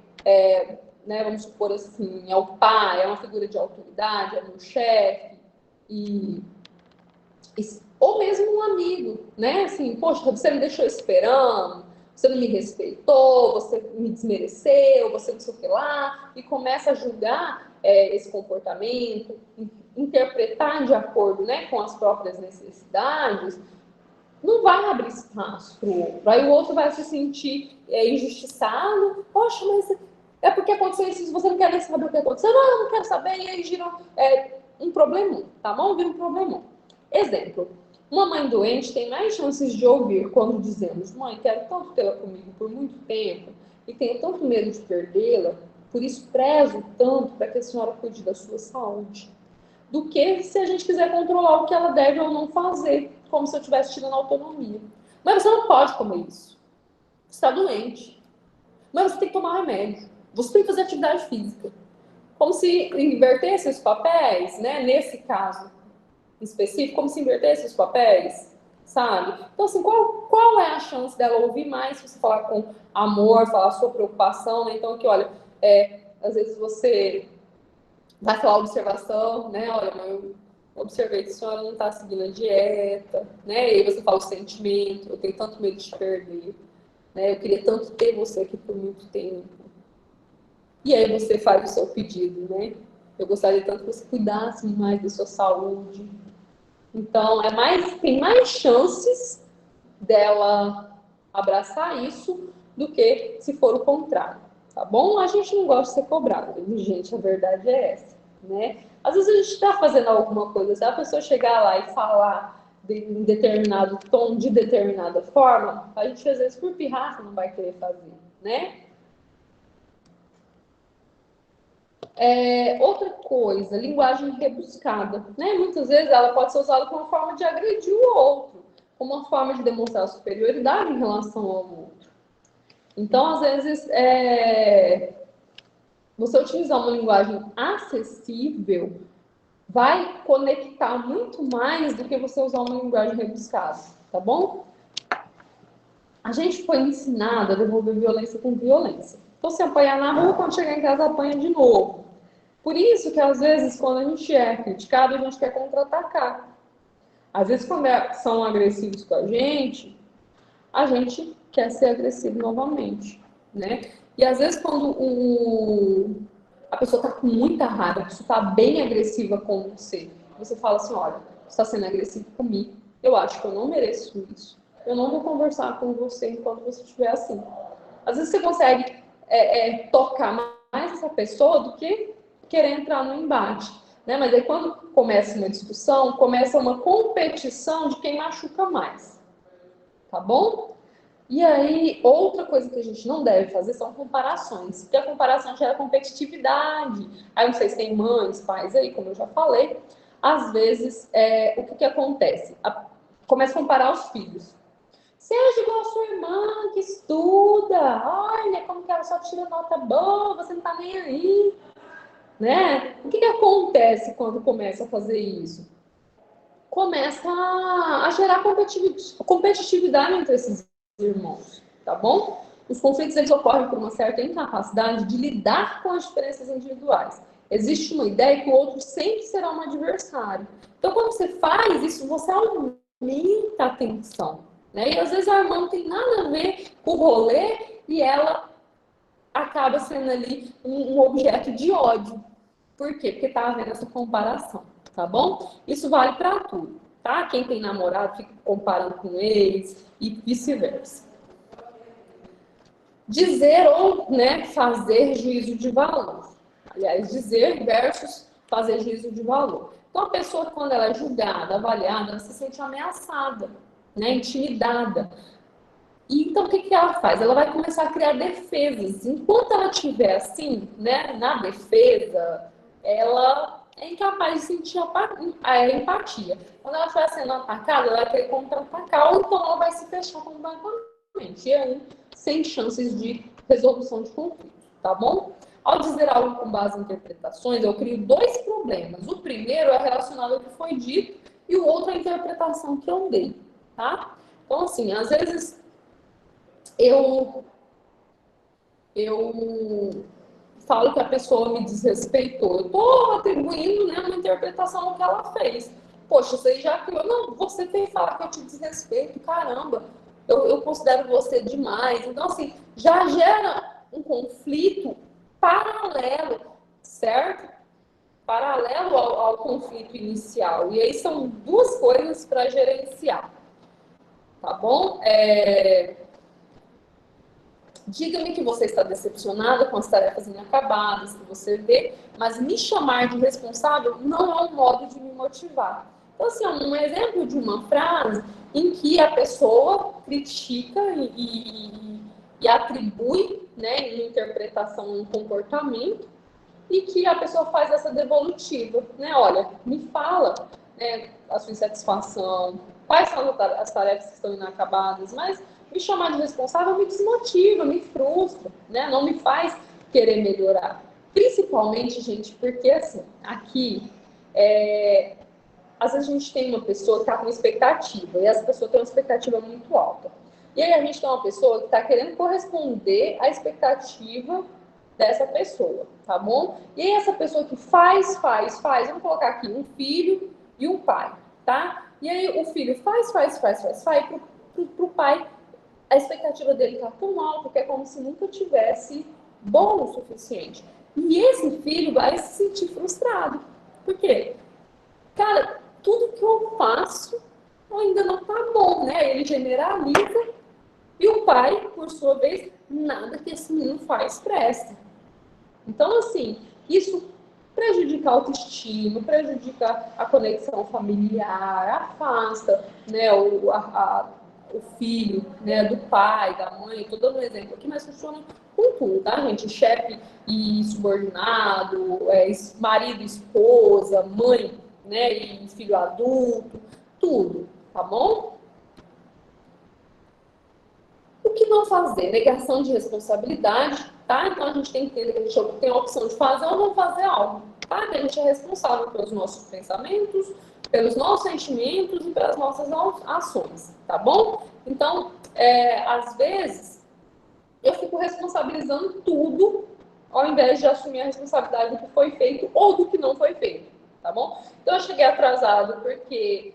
né, vamos supor assim, é o pai, é uma figura de autoridade, é meu chefe, ou mesmo um amigo, né? Assim, poxa, você me deixou esperando, você não me respeitou, você me desmereceu, você não sei o que lá, e começa a julgar esse comportamento, interpretar de acordo, né, com as próprias necessidades, não vai abrir espaço para o outro. Aí o outro vai se sentir injustiçado. Poxa, mas é porque aconteceu isso, você não quer nem saber o que aconteceu? Não, eu não quero saber, e aí gira um problemão, tá bom? Vira um problemão. Exemplo, Uma mãe doente tem mais chances de ouvir quando dizemos: mãe, quero tanto tê-la comigo por muito tempo e tenho tanto medo de perdê-la, por isso prezo tanto para que a senhora cuide da sua saúde, do que se a gente quiser controlar o que ela deve ou não fazer, como se eu estivesse tirando autonomia. Mas você não pode comer isso. Você está doente. Mas você tem que tomar remédio. Você tem que fazer atividade física. Como se invertesse os papéis, né? Nesse caso específico, como se invertesse os papéis, sabe? Então, assim, qual é a chance dela ouvir mais se você falar com amor, falar a sua preocupação, né? Então, aqui, olha, às vezes você vai falar observação, né? Olha, eu observei que a senhora não está seguindo a dieta, né? E aí você fala o sentimento, eu tenho tanto medo de te perder, né? Eu queria tanto ter você aqui por muito tempo. E aí você faz o seu pedido, né? Eu gostaria tanto que você cuidasse mais da sua saúde. Então, tem mais chances dela abraçar isso do que se for o contrário, tá bom? A gente não gosta de ser cobrado, gente, a verdade é essa, né? Às vezes a gente está fazendo alguma coisa, se a pessoa chegar lá e falar em determinado tom, de determinada forma, a gente às vezes por pirraça não vai querer fazer, né? Outra coisa, linguagem rebuscada, né? Muitas vezes ela pode ser usada como uma forma de agredir o outro, como uma forma de demonstrar superioridade em relação ao outro. Então, às vezes, você utilizar uma linguagem acessível vai conectar muito mais do que você usar uma linguagem rebuscada, tá bom? A gente foi ensinado a devolver violência com violência. Então, se apanhar na rua, quando chegar em casa, apanha de novo. Por isso que, às vezes, quando a gente é criticado, a gente quer contra-atacar. Às vezes, quando são agressivos com a gente quer ser agressivo novamente, né? E, às vezes, quando a pessoa está com muita raiva, a pessoa está bem agressiva com você fala assim, olha, você está sendo agressivo comigo, eu acho que eu não mereço isso. Eu não vou conversar com você enquanto você estiver assim. Às vezes, você consegue tocar mais essa pessoa do que querer entrar no embate, né? Mas aí quando começa uma discussão, começa uma competição de quem machuca mais, tá bom? E aí, outra coisa que a gente não deve fazer são comparações, porque a comparação gera competitividade. Aí não sei se tem mães, pais aí, como eu já falei, às vezes, o que acontece? Começa a comparar os filhos. Seja igual a sua irmã, que estuda, olha como que ela só tira nota boa, você não tá nem aí. Né? O que acontece quando começa a fazer isso? Começa a gerar competitividade entre esses irmãos, tá bom? Os conflitos eles ocorrem por uma certa incapacidade de lidar com as diferenças individuais. Existe uma ideia que o outro sempre será um adversário. Então, quando você faz isso, você aumenta a tensão, né? E às vezes a irmã não tem nada a ver com o rolê e ela acaba sendo ali um objeto de ódio. Por quê? Porque tá havendo essa comparação, tá bom? Isso vale para tudo, tá? Quem tem namorado fica comparando com ex e vice-versa. Dizer ou, né, fazer juízo de valor. Aliás, dizer versus fazer juízo de valor. Então, a pessoa, quando ela é julgada, avaliada, ela se sente ameaçada, né, intimidada. E então, o que ela faz? Ela vai começar a criar defesas. Enquanto ela estiver assim, né, na defesa, ela é incapaz de sentir a empatia. Quando ela estiver sendo atacada, ela vai querer contra-atacar, ou então ela vai se fechar completamente. E aí, sem chances de resolução de conflito, tá bom? Ao dizer algo com base em interpretações, eu crio dois problemas. O primeiro é relacionado ao que foi dito e o outro é a interpretação que eu dei, tá? Então, assim, às vezes eu falo que a pessoa me desrespeitou. Eu estou atribuindo, né, uma interpretação ao que ela fez. Poxa, você já criou. Não, você tem que falar que eu te desrespeito. Caramba, eu considero você demais. Então, assim, já gera um conflito paralelo, certo? Paralelo ao conflito inicial. E aí são duas coisas para gerenciar. Tá bom? Diga-me que você está decepcionada com as tarefas inacabadas que você vê, mas me chamar de responsável não é um modo de me motivar. Então, assim, um exemplo de uma frase em que a pessoa critica e atribui, né, uma interpretação, um comportamento, e que a pessoa faz essa devolutiva, né? Olha, me fala, né, a sua insatisfação, quais são as tarefas que estão inacabadas, mas me chamar de responsável me desmotiva, me frustra, né? Não me faz querer melhorar. Principalmente, gente, porque assim, aqui, às vezes a gente tem uma pessoa que está com expectativa, e essa pessoa tem uma expectativa muito alta. E aí a gente tem uma pessoa que está querendo corresponder à expectativa dessa pessoa, tá bom? E aí essa pessoa que faz, vamos colocar aqui um filho e um pai, tá? E aí o filho faz, pro pai, a expectativa dele tá tão alta que é como se nunca tivesse bom o suficiente. E esse filho vai se sentir frustrado. Por quê? Cara, tudo que eu faço ainda não tá bom, né? Ele generaliza e o pai, por sua vez, nada que esse menino faz presta. Então, assim, isso prejudica a autoestima, prejudica a conexão familiar, afasta, né, o filho, né, do pai, da mãe. Estou dando um exemplo aqui, mas funciona com tudo, tá, gente? Chefe e subordinado, marido e esposa, mãe, né, e filho adulto, tudo, tá bom? O que não fazer? Negação de responsabilidade, tá? Então a gente tem que entender que a gente tem a opção de fazer ou não fazer algo, tá? Que a gente é responsável pelos nossos pensamentos, pelos nossos sentimentos e pelas nossas ações, tá bom? Então, às vezes, eu fico responsabilizando tudo, ao invés de assumir a responsabilidade do que foi feito ou do que não foi feito, tá bom? Então, eu cheguei atrasado porque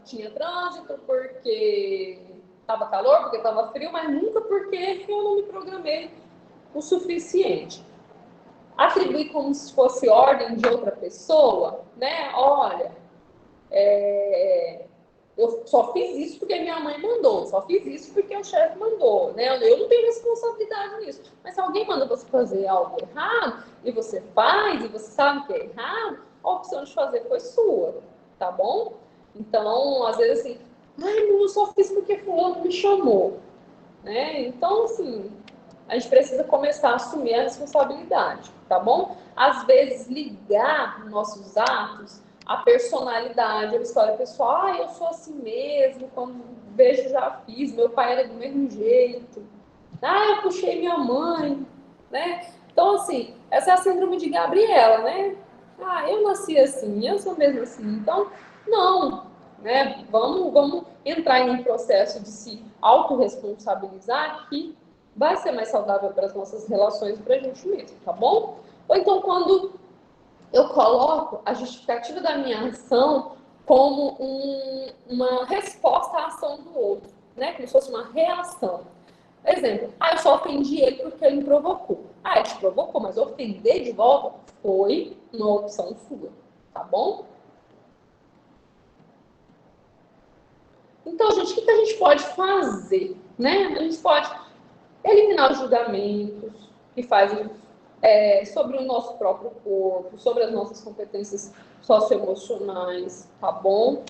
tinha trânsito, porque estava calor, porque estava frio, mas nunca porque eu não me programei o suficiente. Atribuir como se fosse ordem de outra pessoa, né? Olha, eu só fiz isso porque minha mãe mandou, só fiz isso porque o chefe mandou, né? Eu não tenho responsabilidade nisso. Mas se alguém manda você fazer algo errado, e você faz, e você sabe que é errado, a opção de fazer foi sua, tá bom? Então, às vezes assim, eu só fiz porque fulano me chamou, né? Então, assim, a gente precisa começar a assumir a responsabilidade, tá bom? Às vezes, ligar nossos atos à personalidade, a história pessoal, eu sou assim mesmo, quando vejo já fiz, meu pai era do mesmo jeito, eu puxei minha mãe, né? Então, assim, essa é a síndrome de Gabriela, né? Eu nasci assim, eu sou mesmo assim, então, não, né? Vamos entrar em um processo de se autorresponsabilizar que vai ser mais saudável para as nossas relações e para a gente mesmo, tá bom? Ou então, quando eu coloco a justificativa da minha ação como uma resposta à ação do outro, né? Como se fosse uma reação. Exemplo, eu só ofendi ele porque ele me provocou. Ele te provocou, mas ofender de volta foi uma opção sua, tá bom? Então, gente, o que a gente pode fazer, né? A gente pode eliminar os julgamentos que fazem sobre o nosso próprio corpo, sobre as nossas competências socioemocionais, tá bom?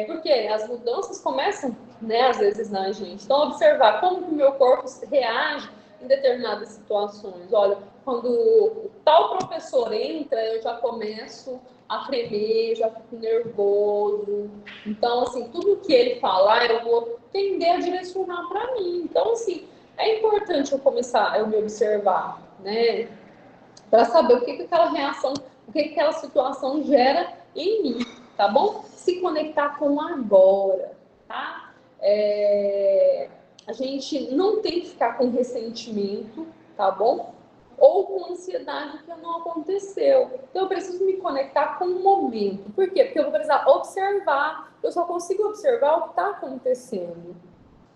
Porque as mudanças começam, né, às vezes, na gente. Então, observar como que o meu corpo reage em determinadas situações. Olha, quando o tal professor entra, eu já começo a tremer, já fico nervoso. Então, assim, tudo que ele falar, eu vou tender a direcionar para mim. Então, assim, é importante eu me observar, né? Para saber o que aquela reação, o que aquela situação gera em mim, tá bom? Se conectar com o agora, tá? A gente não tem que ficar com ressentimento, tá bom? Ou com ansiedade que não aconteceu. Então, eu preciso me conectar com o momento. Por quê? Porque eu vou precisar observar. Eu só consigo observar o que está acontecendo,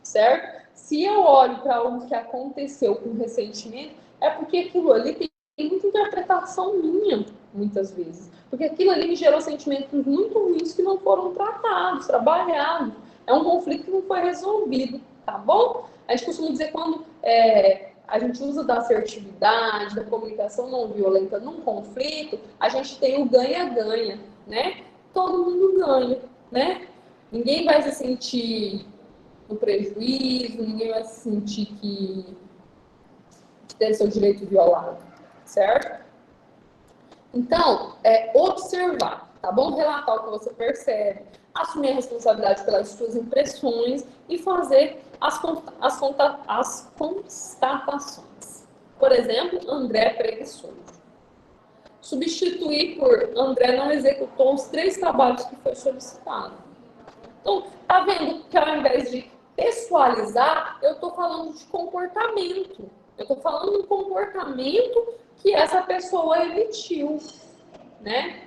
certo? Se eu olho para algo que aconteceu com ressentimento, é porque aquilo ali tem muita interpretação minha, muitas vezes. Porque aquilo ali me gerou sentimentos muito ruins que não foram tratados, trabalhados. É um conflito que não foi resolvido, tá bom? A gente costuma dizer quando a gente usa da assertividade, da comunicação não violenta num conflito, a gente tem o ganha-ganha, né? todo mundo ganha, né? Ninguém vai se sentir no prejuízo, ninguém vai se sentir que teve seu direito violado, certo? Então, observar, tá bom? Relatar o que você percebe, assumir a responsabilidade pelas suas impressões e fazer as constatações. Por exemplo, André é preguiçoso. Substituir por André não executou os 3 trabalhos que foi solicitado. Então, tá vendo que ao invés de pessoalizar, eu estou falando de comportamento. Eu estou falando do comportamento que essa pessoa emitiu, né?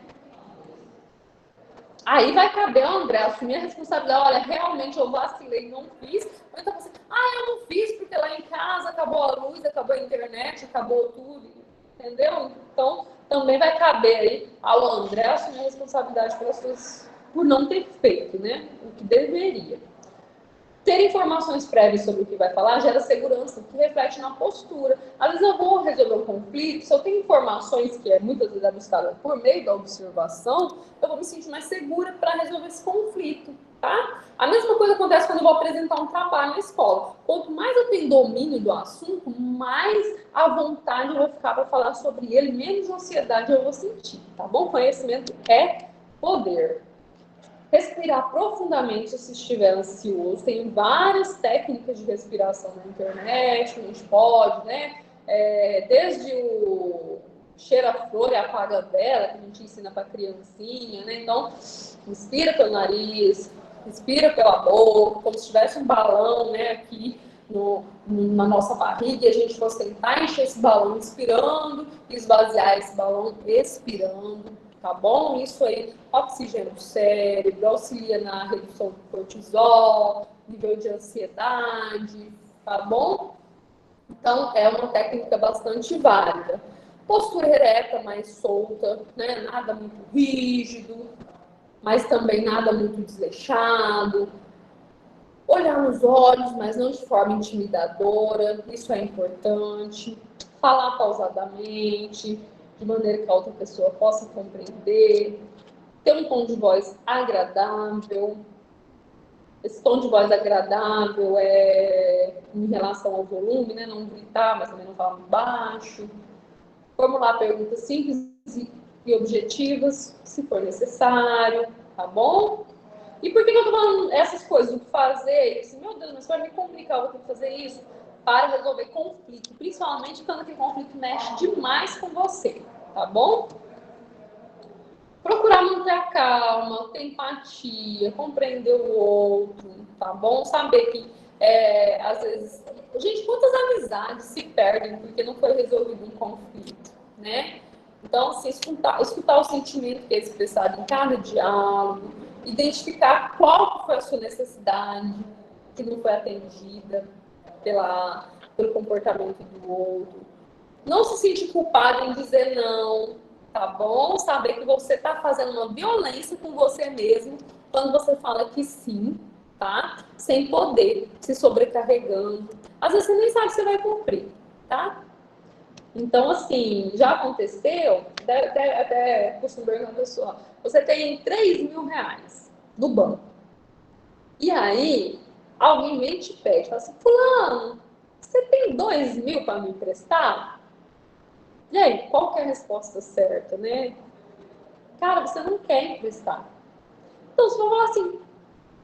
Aí vai caber ao André assumir a responsabilidade. Olha, realmente eu vacilei, não fiz. Ou então você, eu não fiz porque lá em casa acabou a luz, acabou a internet, acabou tudo. Entendeu? Então, também vai caber aí ao André assumir a responsabilidade por não ter feito, né? O que deveria. Ter informações prévias sobre o que vai falar gera segurança, que reflete na postura. Às vezes eu vou resolver um conflito, se eu tenho informações que muitas vezes é buscada por meio da observação, eu vou me sentir mais segura para resolver esse conflito, tá? A mesma coisa acontece quando eu vou apresentar um trabalho na escola. Quanto mais eu tenho domínio do assunto, mais à vontade eu vou ficar para falar sobre ele, menos ansiedade eu vou sentir, tá bom? Conhecimento é poder. Respirar profundamente se estiver ansioso. Tem várias técnicas de respiração na internet, a gente pode, né? Desde o cheira a flor e apaga a vela, que a gente ensina para criancinha, né? Então, inspira pelo nariz, respira pela boca, como se tivesse um balão, né, aqui na nossa barriga, e a gente fosse tentar encher esse balão inspirando, esvaziar esse balão expirando. Tá bom? Isso aí oxigena o cérebro, auxilia na redução do cortisol, nível de ansiedade, tá bom? Então, é uma técnica bastante válida. Postura ereta, mais solta, né? Nada muito rígido, mas também nada muito desleixado. Olhar nos olhos, mas não de forma intimidadora, isso é importante. Falar pausadamente, de maneira que a outra pessoa possa compreender, ter um tom de voz agradável. Esse tom de voz agradável é em relação ao volume, né? Não gritar, mas também não falar muito baixo. Formular perguntas simples e objetivas, se for necessário, tá bom? E por que eu tô falando essas coisas? O que fazer? Assim, meu Deus, mas vai me complicar, eu vou ter que fazer isso para resolver conflito, principalmente quando aquele conflito mexe demais com você, tá bom? Procurar manter a calma, ter empatia, compreender o outro, tá bom? Saber que, às vezes... Gente, quantas amizades se perdem porque não foi resolvido um conflito, né? Então, assim, escutar o sentimento que é expressado em cada diálogo, identificar qual foi a sua necessidade que não foi atendida pelo comportamento do outro. Não se sentir culpado em dizer não, tá bom? Saber que você está fazendo uma violência com você mesmo quando você fala que sim, tá? Sem poder, se sobrecarregando. Às vezes você nem sabe se você vai cumprir, tá? Então, assim, já aconteceu, até costumo perguntar a pessoa, você tem 3 mil reais no banco. E aí, alguém vem e te pede, fala assim, fulano, você tem 2 mil para me emprestar? E aí, qual que é a resposta certa, né? Cara, você não quer emprestar. Então, você vai falar assim,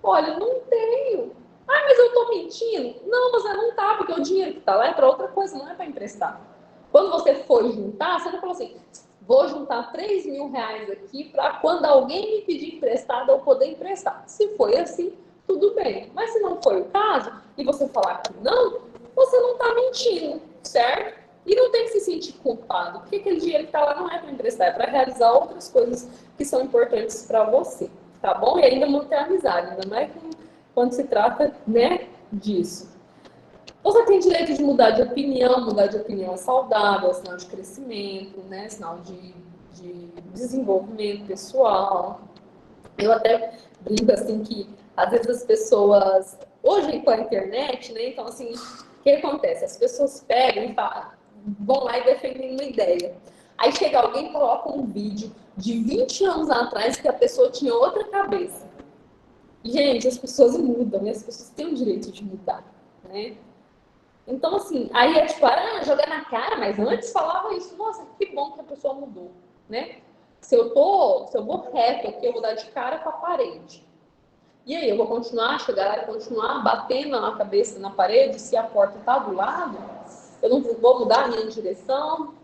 olha, não tenho. Ah, mas eu tô mentindo. Não, você não tá, porque o dinheiro que tá lá é para outra coisa, não é para emprestar. Quando você for juntar, você não falou assim, vou juntar 3 mil reais aqui para quando alguém me pedir emprestado, eu poder emprestar. Se foi assim, tudo bem. Mas se não foi o caso, e você falar que não, você não tá mentindo, certo? E não tem que se sentir culpado, porque aquele dinheiro que está lá não é para emprestar, é para realizar outras coisas que são importantes para você, tá bom? E ainda manter a amizade, ainda mais quando se trata, né, disso. Você tem direito de mudar de opinião é saudável, é sinal de crescimento, né, sinal de desenvolvimento pessoal. Eu até brinco assim que, às vezes, as pessoas, hoje com a internet, né, então assim, o que acontece? As pessoas pegam e falam, vão lá e defendem uma ideia. Aí chega alguém e coloca um vídeo de 20 anos atrás que a pessoa tinha outra cabeça. Gente, as pessoas mudam, né? As pessoas têm o direito de mudar, né? Então, assim, aí é tipo, jogar na cara, mas antes falava isso, nossa, que bom que a pessoa mudou, né? Se eu vou reto aqui, eu vou dar de cara com a parede. E aí, eu vou continuar, chegar lá e continuar batendo a cabeça na parede, se a porta está do lado, eu não vou mudar a minha direção,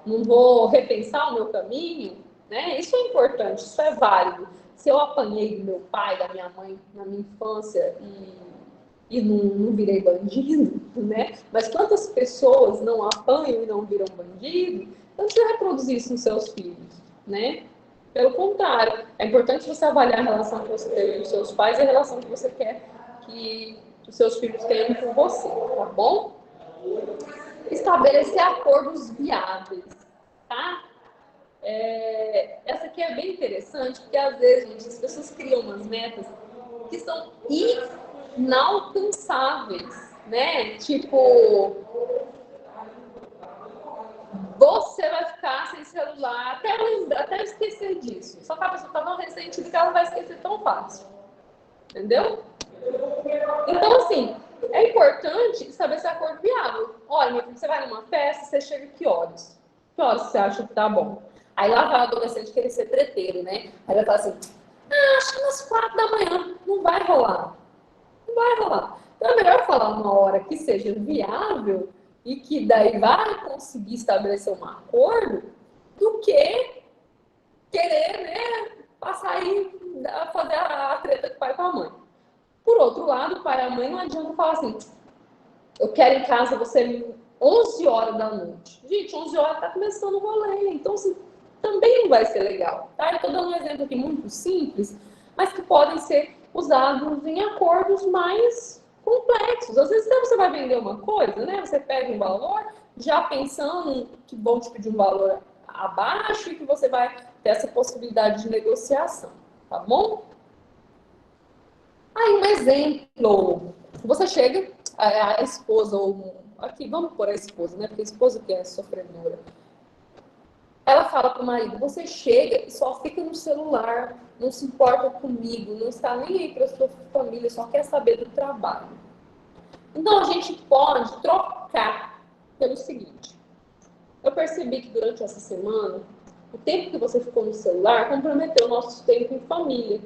não vou repensar o meu caminho, né? Isso é importante, isso é válido. Se eu apanhei do meu pai, da minha mãe na minha infância e não virei bandido, né? Mas quantas pessoas não apanham e não viram bandido? Então, você reproduzir isso nos seus filhos, né? Pelo contrário, é importante você avaliar a relação que você teve com os seus pais e a relação que você quer que os seus filhos tenham com você, tá bom? Estabelecer acordos viáveis, tá? Essa aqui é bem interessante, porque às vezes, gente, as pessoas criam umas metas que são inalcançáveis, né? Tipo, você vai ficar sem celular até eu esquecer disso. Só que a pessoa tá tão ressentida que ela não vai esquecer tão fácil. Entendeu? Então, assim, é importante estabelecer acordo viável. Olha, meu filho, você vai numa festa, você chega que horas? Que horas você acha que tá bom? Aí lá vai o adolescente querer ser treteiro, né? Aí vai falar assim, acho que umas 4 da manhã. Não vai rolar. Não vai rolar. Então é melhor falar uma hora que seja viável e que daí vai conseguir estabelecer um acordo do que querer, né, passar aí, fazer a treta com o pai e com a mãe. Por outro lado, o pai e a mãe não adianta falar assim, eu quero em casa você 11 horas da noite. Gente, 11 horas tá começando o rolê, então assim, também não vai ser legal, tá? Eu tô dando um exemplo aqui muito simples, mas que podem ser usados em acordos mais complexos. Às vezes você vai vender uma coisa, né? Você pega um valor, já pensando que vão te pedir um valor abaixo e que você vai ter essa possibilidade de negociação, tá bom? Aí um exemplo, você chega, a esposa, ou aqui, vamos pôr a esposa, né? Porque a esposa que é sofredora. Ela fala para o marido, você chega e só fica no celular, não se importa comigo, não está nem aí para a sua família, só quer saber do trabalho. Então a gente pode trocar pelo seguinte, eu percebi que durante essa semana, o tempo que você ficou no celular comprometeu o nosso tempo em família.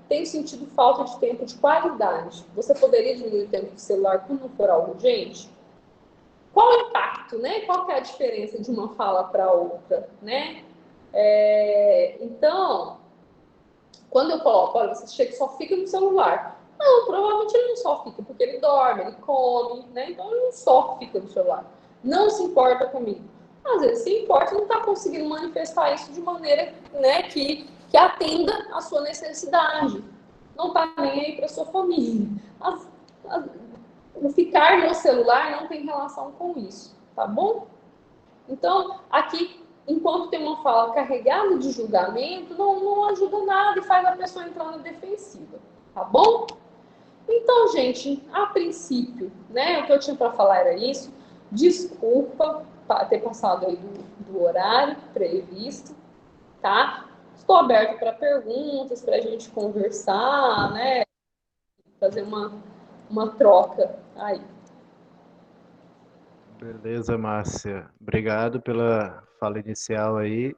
Tenho sentido falta de tempo de qualidade. Você poderia diminuir o tempo do celular quando não for algo urgente? Qual o impacto, né? Qual que é a diferença de uma fala para outra, né? Então, quando eu coloco, olha, você chega e só fica no celular. Não, provavelmente ele não só fica, porque ele dorme, ele come, né? Então ele não só fica no celular. Não se importa comigo. Às vezes se importa e não está conseguindo manifestar isso de maneira, né, que atenda a sua necessidade. Não está nem aí para sua família. O ficar no celular não tem relação com isso, tá bom? Então, aqui, enquanto tem uma fala carregada de julgamento, não ajuda nada e faz a pessoa entrar na defensiva, tá bom? Então, gente, a princípio, né, o que eu tinha para falar era isso. Desculpa ter passado aí do horário previsto, tá? Estou aberto para perguntas, para a gente conversar, né? Fazer uma troca aí. Beleza, Márcia. Obrigado pela fala inicial aí.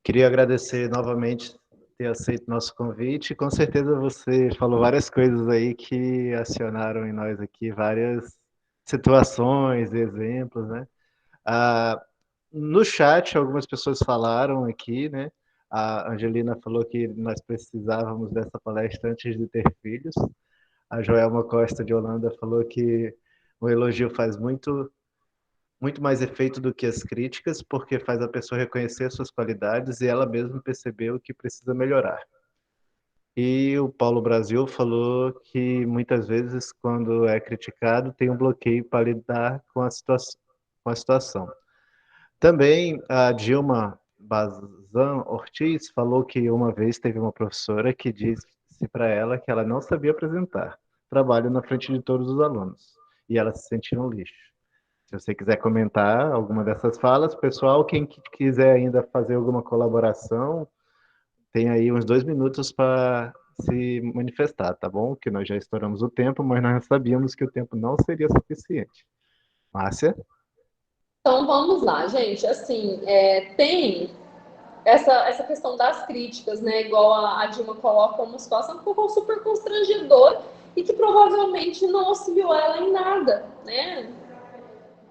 Queria agradecer novamente ter aceito nosso convite. Com certeza você falou várias coisas aí que acionaram em nós aqui várias situações, exemplos, né? No chat, algumas pessoas falaram aqui, né? A Angelina falou que nós precisávamos dessa palestra antes de ter filhos. A Joelma Costa de Holanda falou que o elogio faz muito mais efeito do que as críticas, porque faz a pessoa reconhecer suas qualidades e ela mesma perceber o que precisa melhorar. E o Paulo Brasil falou que muitas vezes, quando é criticado, tem um bloqueio para lidar com a situação. Também a Dilma Bazan Ortiz falou que uma vez teve uma professora que disse para ela que ela não sabia apresentar trabalho na frente de todos os alunos, e ela se sentia um lixo. Se você quiser comentar alguma dessas falas, pessoal, quem quiser ainda fazer alguma colaboração, tem aí uns 2 minutos para se manifestar, tá bom? Que nós já estouramos o tempo, mas nós sabíamos que o tempo não seria suficiente. Márcia? Então vamos lá, gente. Assim, tem essa questão das críticas, né? Igual a Dilma coloca uma situação que ficou super constrangedora e que provavelmente não auxiliou ela em nada, né?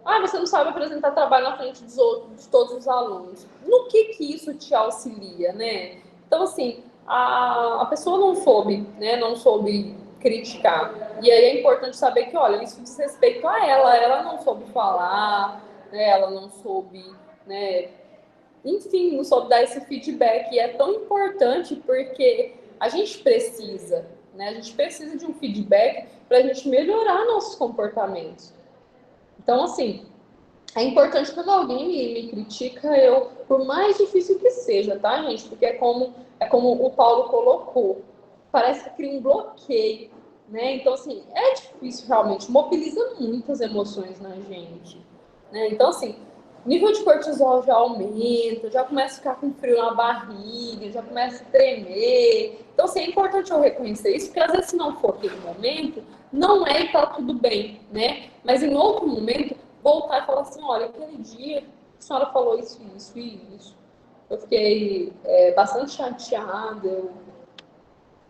Ah, você não sabe apresentar trabalho na frente dos outros, de todos os alunos. No que isso te auxilia, né? Então, assim, a pessoa não soube, né? Não soube criticar. E aí é importante saber que, olha, isso diz respeito a ela não soube falar, né? Ela não soube, né? Enfim, não soube dar esse feedback. E é tão importante porque a gente precisa, né? A gente precisa de um feedback para a gente melhorar nossos comportamentos. Então, assim, é importante quando alguém me critica, por mais difícil que seja, tá, gente? Porque é como o Paulo colocou, parece que cria um bloqueio, né? Então, assim, é difícil realmente, mobiliza muitas emoções na gente, né? Então, assim, nível de cortisol já aumenta, já começa a ficar com frio na barriga, já começa a tremer. Então, assim, é importante eu reconhecer isso, porque às vezes se não for aquele momento, não é e tá tudo bem, né? Mas em outro momento, voltar e falar assim, olha, aquele dia a senhora falou isso, isso e isso. Eu fiquei bastante chateada,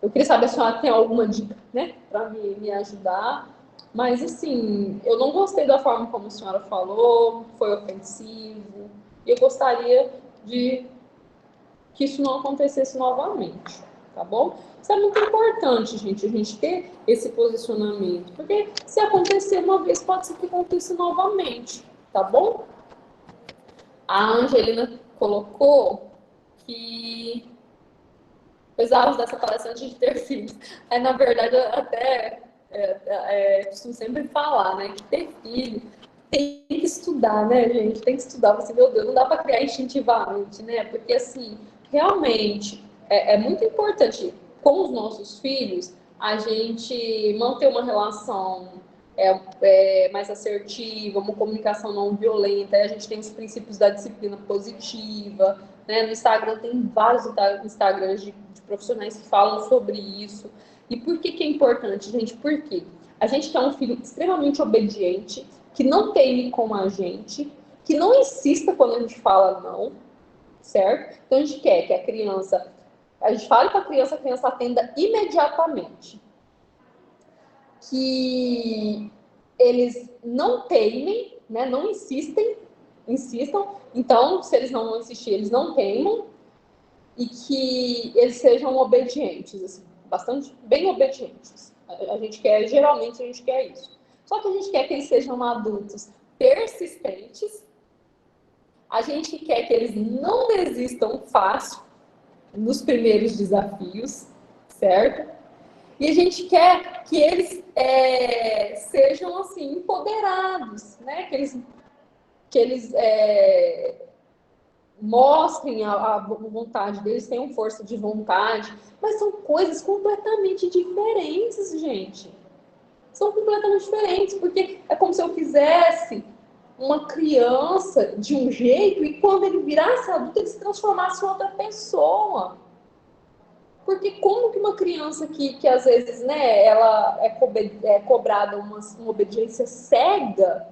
eu queria saber se a senhora tem alguma dica, né, para me ajudar. Mas, assim, eu não gostei da forma como a senhora falou, foi ofensivo, e eu gostaria de que isso não acontecesse novamente, tá bom? Isso é muito importante, gente, a gente ter esse posicionamento, porque se acontecer uma vez, pode ser que aconteça novamente, tá bom? A Angelina colocou que precisava dessa palestra antes de ter filhos. Aí, na verdade, eu até costumo sempre falar, né, que ter filho tem que estudar, né, gente? Tem que estudar. Você, meu Deus, não dá para criar instintivamente, né? Porque, assim, realmente é muito importante com os nossos filhos a gente manter uma relação mais assertiva, uma comunicação não violenta. Aí a gente tem os princípios da disciplina positiva, né? No Instagram tem vários Instagrams de profissionais que falam sobre isso. E por que é importante, gente? Por quê? A gente quer um filho extremamente obediente, que não teime com a gente, que não insista quando a gente fala não, certo? Então a gente quer que a gente fale com a criança atenda imediatamente. Que eles não teimem, né? Não insistam. Então, se eles não insistir, eles não teimam. E que eles sejam obedientes, assim, bastante bem obedientes. Geralmente a gente quer isso. Só que a gente quer que eles sejam adultos persistentes, a gente quer que eles não desistam fácil nos primeiros desafios, certo? E a gente quer que eles sejam, assim, empoderados, né? Que eles mostrem a vontade deles, tenham força de vontade, mas são coisas completamente diferentes, gente. São completamente diferentes, porque é como se eu fizesse uma criança de um jeito e quando ele virasse adulto, ele se transformasse em outra pessoa. Porque como que uma criança que às vezes, né, ela é cobrada uma obediência cega,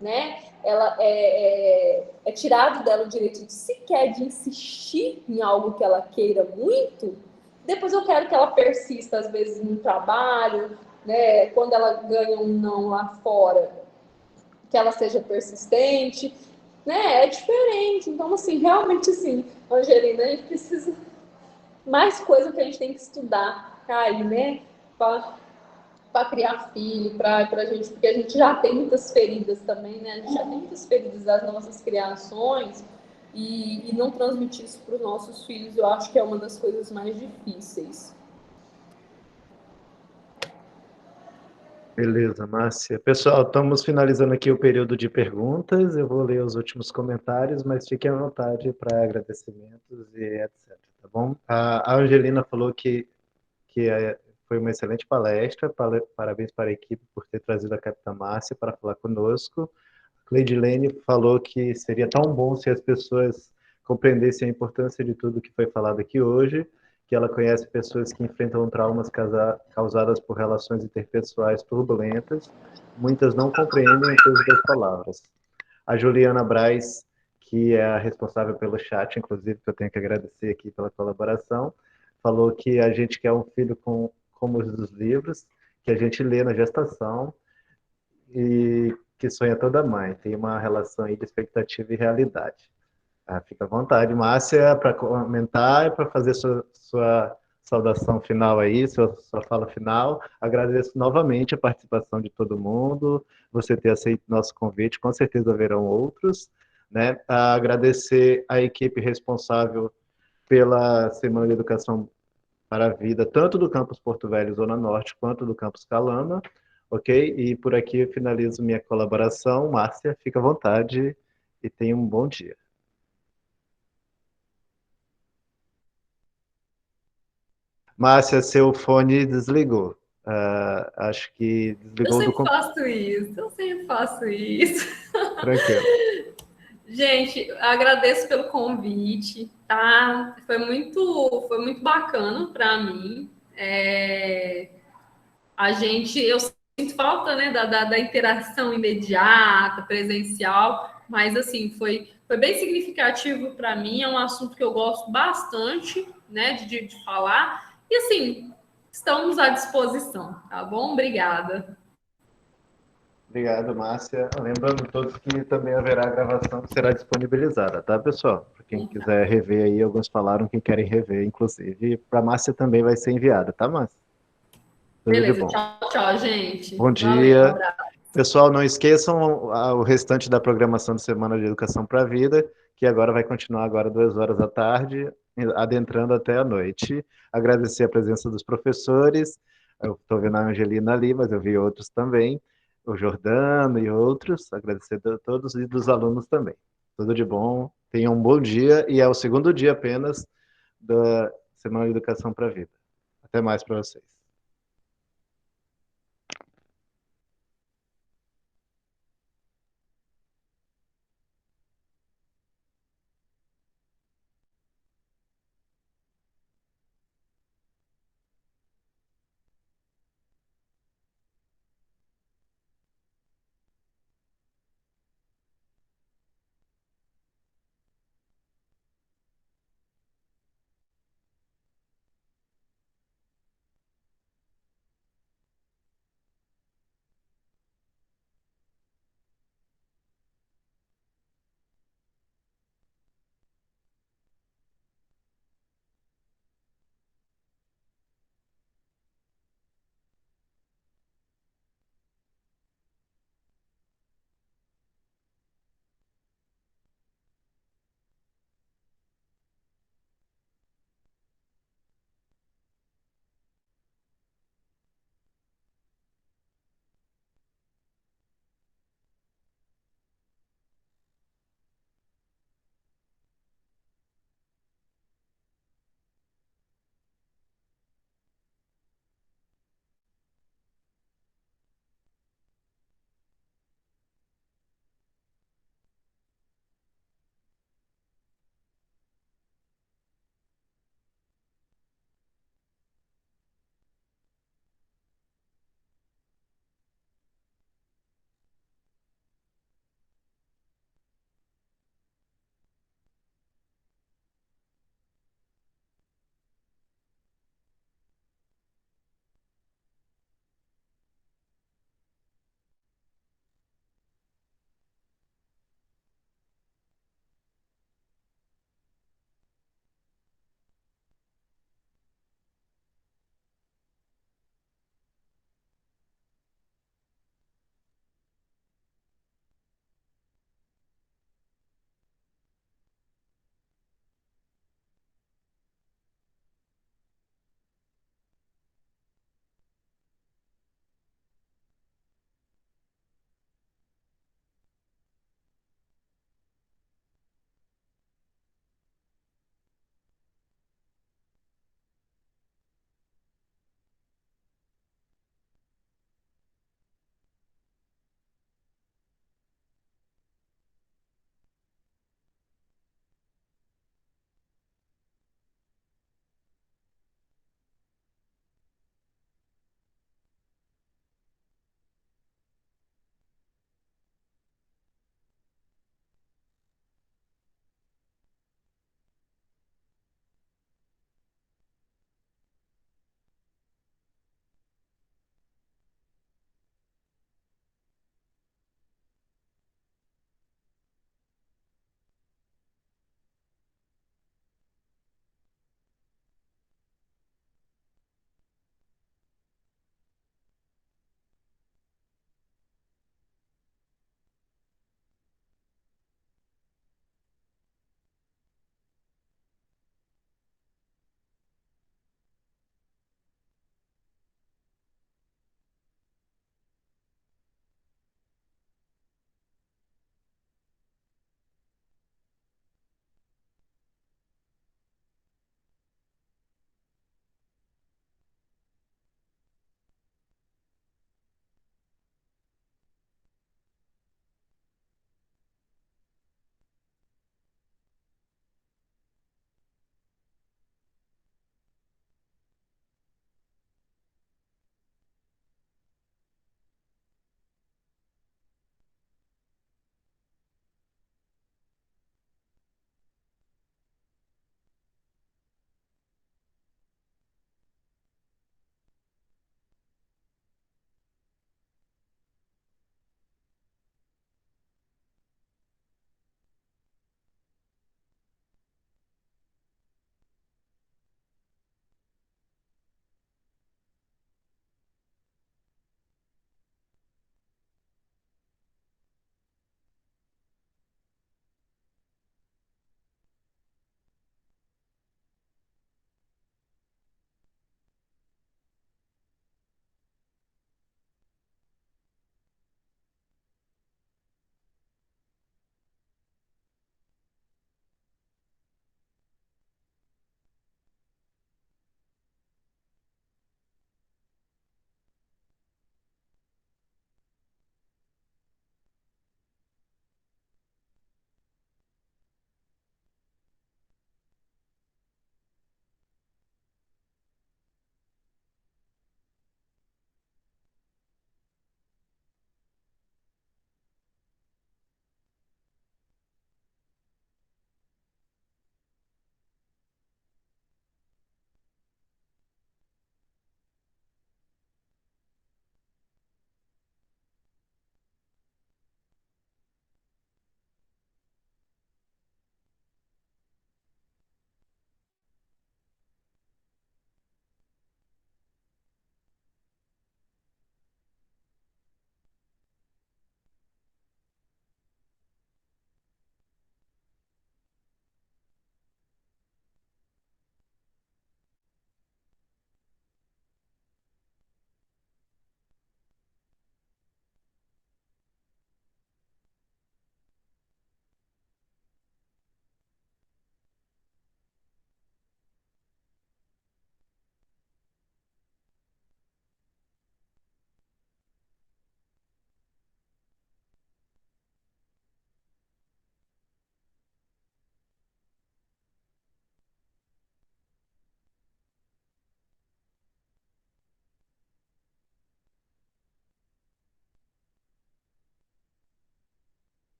né? Ela é tirado dela o direito de sequer de insistir em algo que ela queira muito. Depois eu quero que ela persista, às vezes, no trabalho, né? Quando ela ganha um não lá fora, que ela seja persistente, né? É diferente. Então, assim, realmente, assim, Angelina, a gente precisa mais coisa que a gente tem que estudar aí, né? Para criar filho, para gente, porque a gente já tem muitas feridas também, né? A gente já tem muitas feridas das nossas criações e não transmitir isso para os nossos filhos, eu acho que é uma das coisas mais difíceis. Beleza, Márcia. Pessoal, estamos finalizando aqui o período de perguntas. Eu vou ler os últimos comentários, mas fiquem à vontade para agradecimentos e etc. Tá bom? A Angelina falou que foi uma excelente palestra. Parabéns para a equipe por ter trazido a Capitã Márcia para falar conosco. Cleidilene falou que seria tão bom se as pessoas compreendessem a importância de tudo que foi falado aqui hoje, que ela conhece pessoas que enfrentam traumas causadas por relações interpessoais turbulentas, muitas não compreendem o peso das palavras. A Juliana Braz, que é a responsável pelo chat, inclusive, que eu tenho que agradecer aqui pela colaboração, falou que a gente quer um filho como os dos livros, que a gente lê na gestação e que sonha toda mãe. Tem uma relação aí de expectativa e realidade. Fica à vontade, Márcia, para comentar e para fazer sua saudação final aí, sua fala final. Agradeço novamente a participação de todo mundo, você ter aceito nosso convite, com certeza haverão outros, né? Agradecer a equipe responsável pela Semana de Educação para a Vida, tanto do Campus Porto Velho, Zona Norte, quanto do Campus Calama, ok? E por aqui eu finalizo minha colaboração. Márcia, fica à vontade e tenha um bom dia. Márcia, seu fone desligou. Acho que desligou do computador. Eu sempre faço isso. Tranquilo. Gente, agradeço pelo convite, tá? Foi muito bacana para mim. Eu sinto falta, né, da interação imediata, presencial, mas assim, foi bem significativo para mim, é um assunto que eu gosto bastante, né, de falar, e assim, estamos à disposição, tá bom? Obrigada. Obrigado, Márcia. Lembrando a todos que também haverá gravação que será disponibilizada, tá, pessoal? Para quem quiser rever aí, alguns falaram que querem rever, inclusive. Para a Márcia também vai ser enviada, tá, Márcia? Tudo Beleza, de bom. tchau, gente. Bom dia. Pessoal, não esqueçam o restante da programação de Semana de Educação para a Vida, que agora vai continuar agora 2 horas da tarde, adentrando até a noite. Agradecer a presença dos professores. Eu estou vendo a Angelina ali, mas eu vi outros também. O Jordano e outros. Agradecer a todos e dos alunos também. Tudo de bom. Tenham um bom dia e é o segundo dia apenas da Semana de Educação para a Vida. Até mais para vocês.